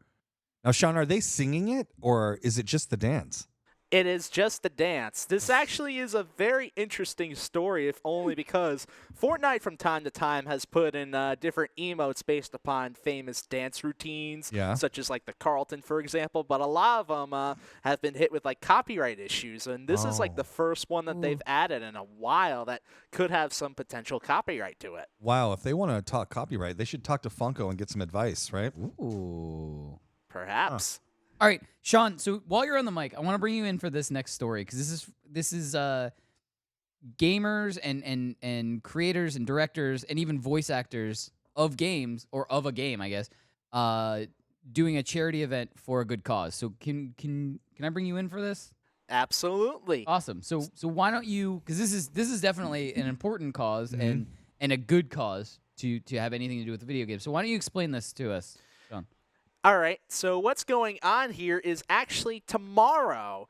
Now, Sean, are they singing it or is it just the dance? It is just the dance. This actually is a very interesting story, if only because Fortnite from time to time has put in different emotes based upon famous dance routines, such as like the Carlton, for example. But a lot of them have been hit with like copyright issues, and this is like the first one that they've added in a while that could have some potential copyright to it. Wow, if they want to talk copyright, they should talk to Funko and get some advice, right? Ooh. Perhaps. All right, Sean. So while you're on the mic, I want to bring you in for this next story because this is gamers and creators and directors and even voice actors of games or of a game, I guess, doing a charity event for a good cause. So can I bring you in for this? Absolutely. Awesome. So why don't you? Because this is definitely an important cause and a good cause to have anything to do with the video game. So why don't you explain this to us, Sean? All right, so what's going on here is actually tomorrow,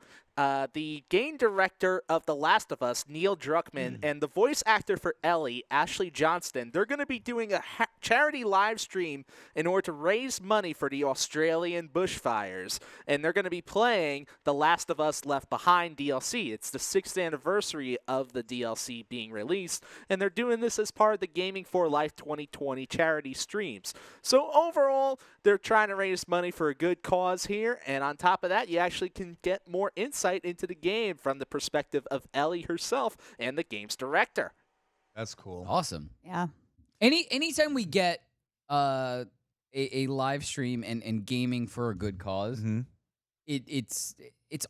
the game director of The Last of Us, Neil Druckmann, and the voice actor for Ellie, Ashley Johnston, they're going to be doing a charity live stream in order to raise money for the Australian bushfires. And they're going to be playing The Last of Us Left Behind DLC. It's the 6th anniversary of the DLC being released, and they're doing this as part of the Gaming for Life 2020 charity streams. So overall, they're trying to raise money for a good cause here, and on top of that, you actually can get more insight into the game from the perspective of Ellie herself and the game's director. That's cool. Awesome. Yeah. Anytime we get a live stream and gaming for a good cause, it's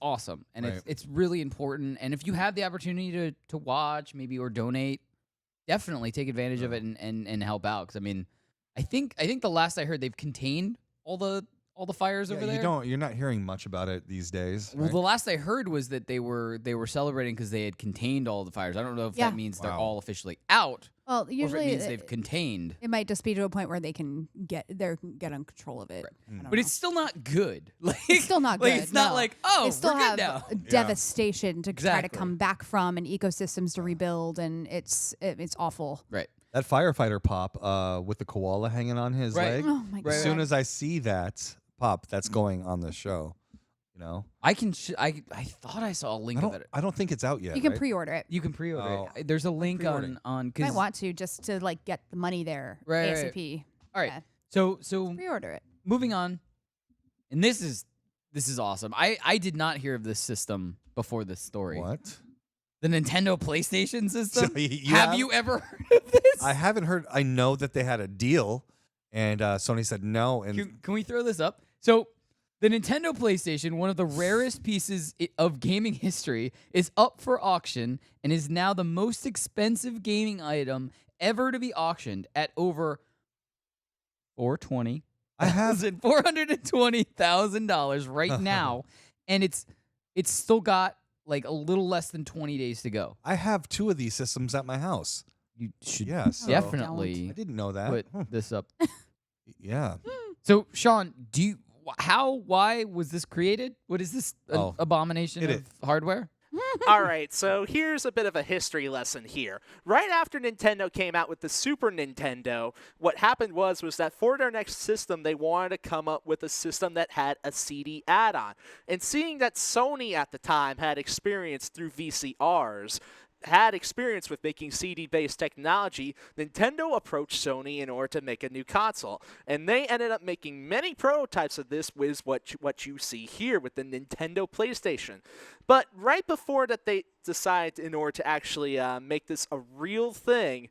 awesome and it's really important. And if you have the opportunity to watch maybe or donate, definitely take advantage of it and help out. Because I mean, I think the last I heard they've contained all the fires over there. You're not hearing much about it these days. Well, right? the last I heard was that they were celebrating because they had contained all the fires. I don't know if that means they're all officially out. Well, or if usually it means they've contained. It might just be to a point where they can get on control of it. But it's still not good. Like, It's still not good. It's not no. like, oh, they still we're have good now. devastation to try to Exactly. come back from and ecosystems to rebuild, and it's awful. Right. That firefighter Pop with the koala hanging on his leg. Oh my god! As soon as I see that Pop, that's going on the show. You know, I can. I thought I saw a link of it. I don't think it's out yet. You can right? pre-order it. You can pre-order it. There's a link on You because might want to just to like get the money there Right. ASAP. All right. Yeah. So Pre-order it. moving on, and this is awesome. I did not hear of this system before this story. What? The Nintendo PlayStation system? So you have you ever heard of this? I haven't heard. I know that they had a deal, and Sony said no. And Can we throw this up? So, the Nintendo PlayStation, one of the rarest pieces of gaming history, is up for auction and is now the most expensive gaming item ever to be auctioned at over $420,000 right now, and it's still got like a little less than 20 days to go. I have 2 of these systems at my house. You should so definitely I didn't know that. put this up. Yeah. So, Sean, why was this created? What is this abomination of hardware? All right, so here's a bit of a history lesson here. Right after Nintendo came out with the Super Nintendo, what happened was that for their next system, they wanted to come up with a system that had a CD add-on. And seeing that Sony at the time had experience through VCRs, had experience with making CD-based technology, Nintendo approached Sony in order to make a new console. And they ended up making many prototypes of this with what you see here with the Nintendo PlayStation. But right before that they decided in order to actually make this a real thing,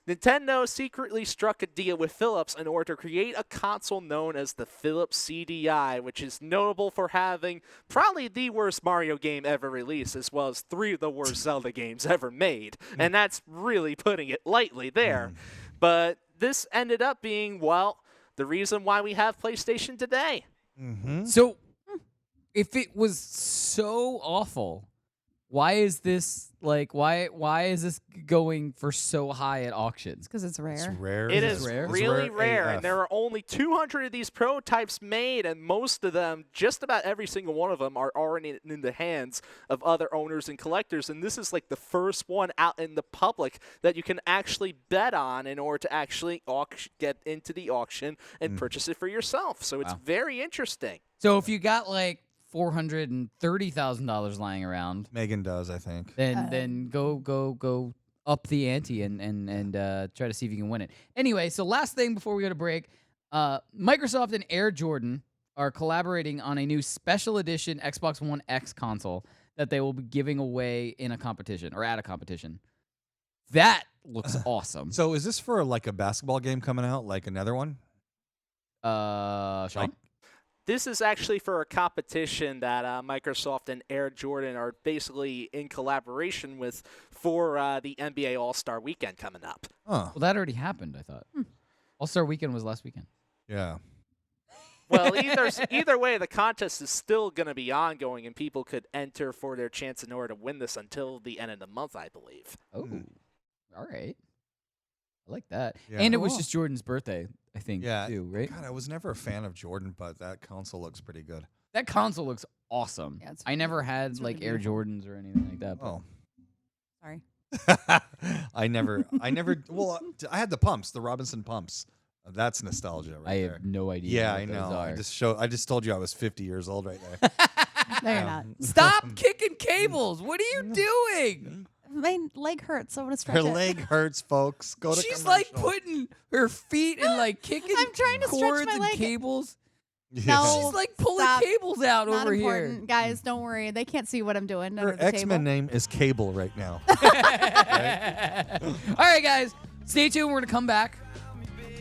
Nintendo secretly struck a deal with Philips in order to create a console known as the Philips CDI, which is notable for having probably the worst Mario game ever released, as well as 3 of the worst Zelda games ever made. And that's really putting it lightly there. But this ended up being, well, the reason why we have PlayStation today. So, if it was so awful, why is this Like, why is this going for so high at auctions? Because it's rare. It's rare. It It's is rare? really It's rare, AF. and there are only 200 of these prototypes made, and most of them, just about every single one of them, are already in the hands of other owners and collectors. And this is like the first one out in the public that you can actually bet on in order to actually get into the auction and purchase it for yourself. So it's very interesting. So if you got like $430,000 lying around, Megan does, I think. then go up the ante and try to see if you can win it. Anyway, so last thing before we go to break, Microsoft and Air Jordan are collaborating on a new special edition Xbox One X console that they will be giving away in a competition or at a competition. That looks awesome. So is this for like a basketball game coming out, like another one? Sean? Like- This is actually for a competition that Microsoft and Air Jordan are basically in collaboration with for the NBA All-Star Weekend coming up. Huh. Well, that already happened, I thought. All-Star Weekend was last weekend. Yeah. Well, either way, the contest is still going to be ongoing, and people could enter for their chance in order to win this until the end of the month, I believe. Oh, all right. I like that. Yeah. And it was Cool. just Jordan's birthday, I think, Yeah. too, right? God, I was never a fan of Jordan, but that console looks pretty good. That console looks awesome. Yeah, it's I never had it's like really Air beautiful. Jordans or anything like that. But Oh. Sorry. I never, well, I had the pumps, the Robinson pumps. That's nostalgia right I there. have no idea. Yeah, what I those know. are. I just told you I was 50 years old right there. No, you're not. Stop kicking cables. What are you doing? My leg hurts. I want to stretch Her it. leg hurts, folks. Go to She's like commercial. putting her feet and like kicking I'm trying to stretch cords my and leg. cables. No. She's like pulling Stop. cables out Not over important. here. Guys, don't worry. They can't see what I'm doing under Her the X-Men table. name is Cable right now. All right, guys. Stay tuned. We're going to come back.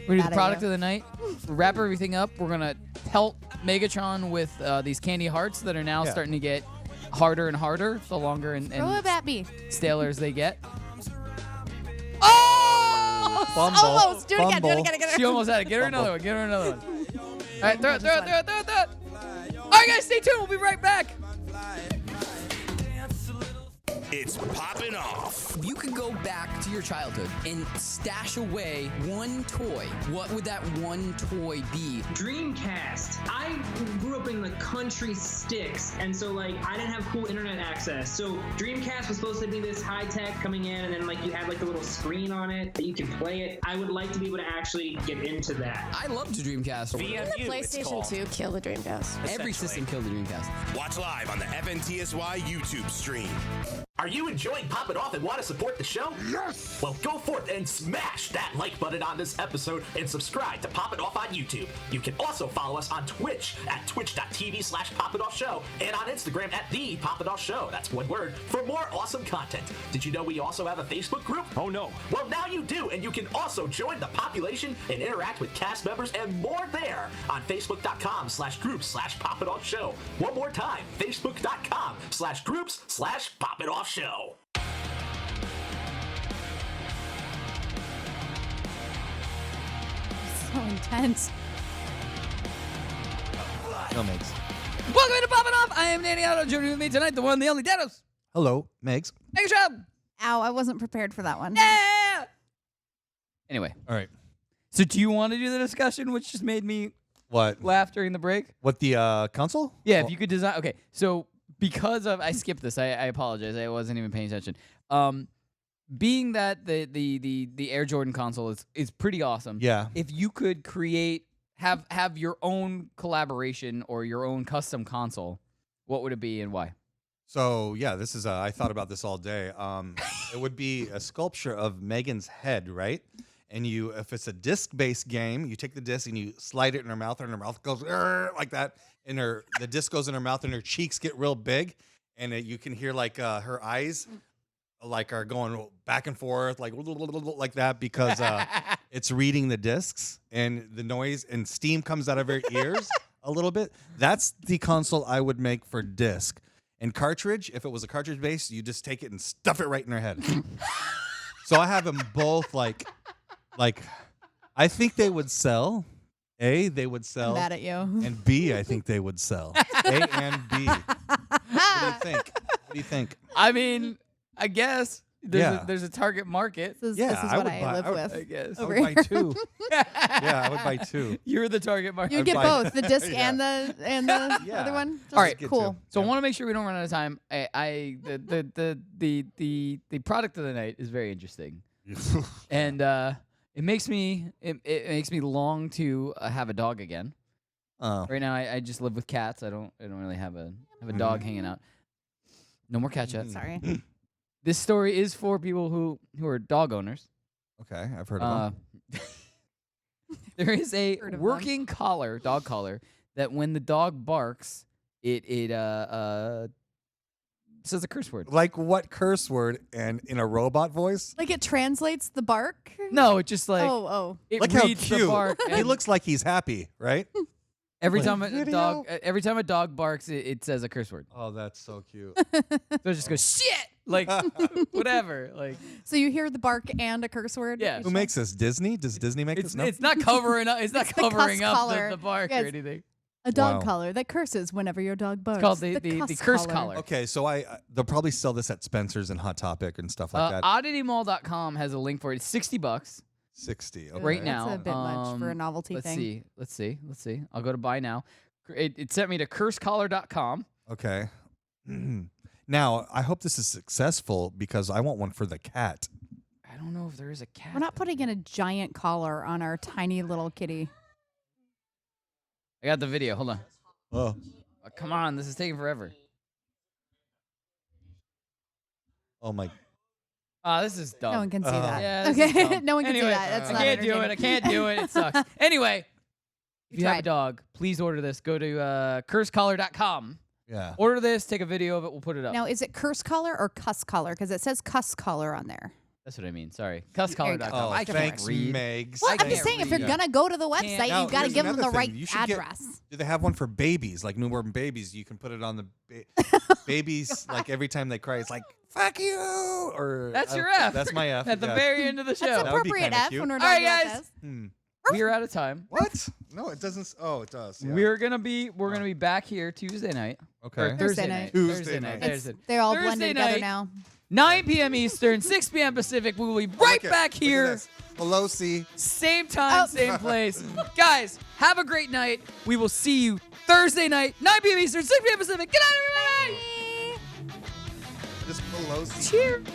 We're going to do Bad the product idea. of the night. Wrap everything up. We're going to pelt Megatron with these candy hearts that are now Yeah. starting to get harder and harder the longer and Throw it at me. staler as they get. Oh! Fumble. Almost. Do it again. Do it Fumble. again. She almost had it. Get her another one. Get her another one. All right, throw it. All right, guys, stay tuned. We'll be right back. It's Poppin' Off. You could go back to your childhood and stash away one toy. What would that one toy be? Dreamcast. I grew up in the country sticks, and so like I didn't have cool internet access. So Dreamcast was supposed to be this high tech coming in, and then like you had like a little screen on it that you could play it. I would like to be able to actually get into that. I loved the Dreamcast. VMU, it's PlayStation called. 2 kill the Dreamcast. Every system killed the Dreamcast. Watch live on the FNTSY YouTube stream. Are you enjoying Poppin' Off and want to support the show? Yes! Well, go forth and smash that like button on this episode and subscribe to Poppin' Off on YouTube. You can also follow us on Twitch at twitch.tv/PoppinOffShow and on Instagram at the Poppin' Off Show. That's one word for more awesome content. Did you know we also have a Facebook group? Oh no. Well, now you do, and you can also join the population and interact with cast members and more there on Facebook.com/groups/Poppin' Off Show. One more time, Facebook.com/groups/Poppin' Off Show. So intense. No, Megs. Welcome to Poppin' Off. I am Danny Otto. Joining with me tonight, the one, the only Danos. Hello, Megs. Make a job. Ow, I wasn't prepared for that one. Yeah. Anyway, All right. so do you want to do the discussion, which just made me What? laugh during the break? What, the console? Yeah, if you could design. Okay, so because of I skipped this, I apologize. I wasn't even paying attention. Being that the Air Jordan console is pretty awesome. Yeah. If you could create have your own collaboration or your own custom console, what would it be and why? So yeah, this is I thought about this all day. It would be a sculpture of Megan's head, right? And if it's a disc-based game, you take the disc and you slide it in her mouth, and her mouth goes like that, and the disc goes in her mouth, and her cheeks get real big, and you can hear like her eyes like are going back and forth like that because it's reading the discs, and the noise and steam comes out of her ears a little bit. That's the console I would make for disc. And cartridge, if it was a cartridge base, you just take it and stuff it right in her head. So I have them both like I think they would sell. A, they would sell. I'm mad at you. And B, I think they would sell. A and B. What do you think? What do you think? I mean, I guess there's a target market. This is I what would I buy- live I would- with. I guess. I over would buy here. 2. Yeah, I would buy 2. You're the target market. You get buy- both the disc Yeah. and the Yeah. other one. All right, get cool. 2. So I want to make sure we don't run out of time. The product of the night is very interesting, and it makes me long to have a dog again. Oh. Right now, I just live with cats. I don't really have a dog hanging out. No more cat chat. Sorry. This story is for people who are dog owners. Okay, I've heard of them. There is a Heard of them. working collar, dog collar, that when the dog barks, it says a curse word. Like what curse word and in a robot voice? Like it translates the bark. No, it just like oh. it Look how reads the cute. bark. He and looks like he's happy, right? every like, time a video. dog barks, it says a curse word. Oh, that's so cute. So it just goes shit, like whatever, like So you hear the bark and a curse word. Yeah. Who makes this? Disney? Does Disney make this? No. it's not covering up. It's not It's the covering cuss up collar. the bark Yeah, or it's- anything. A dog Wow. collar that curses whenever your dog barks. It's called the curse collar. Okay, so they'll probably sell this at Spencer's and Hot Topic and stuff like that. OddityMall.com has a link for it. It's $60 $60 okay. right now. That's a bit much for a novelty let's thing. Let's see. I'll go to buy now. It sent me to cursecollar.com. Okay. Now, I hope this is successful because I want one for the cat. I don't know if there is a cat. We're not putting in a giant collar on our tiny little kitty. I got the video. Hold on. Oh. Come on, this is taking forever. Oh my. This is dumb. No one can see that. Yeah, this is Okay, dumb. no one can Anyway, see that. That's I not can't do it. I entertaining. can't do it. It sucks. Anyway, if you have a tried. dog, please order this. Go to cursecollar.com. Yeah. Order this. Take a video of it. We'll put it up. Now, is it curse collar or cuss collar? Because it says cuss collar on there. That's what I mean. Sorry. Cusscollar.com. Oh, I can't thanks, read. Meg. Well, I'm can't just saying, if you're read. gonna go to the website, Now, you've got to here's give them the another right thing. You should get- address. Do they have one for babies, like newborn babies? You can put it on the babies, like every time they cry, it's like "fuck you" or That's your F. That's my F At the yeah. very end of the show. That's That would be appropriate kinda F cute. when we're All right, talking about guys. this. We are out of time. What? No, it doesn't. Oh, it does. Yeah. We're gonna be back here Tuesday night. Okay. Or Thursday Thursday night. night. Tuesday night. night. Thursday. They're all Thursday blended together night, now. 9 p.m. Eastern, 6 p.m. Pacific. We will be right Look at- back look at here. this. Pelosi. Same time, Oh. same place. Guys, have a great night. We will see you Thursday night, 9 p.m. Eastern, 6 p.m. Pacific. Good night, everybody. Just Pelosi. Cheers.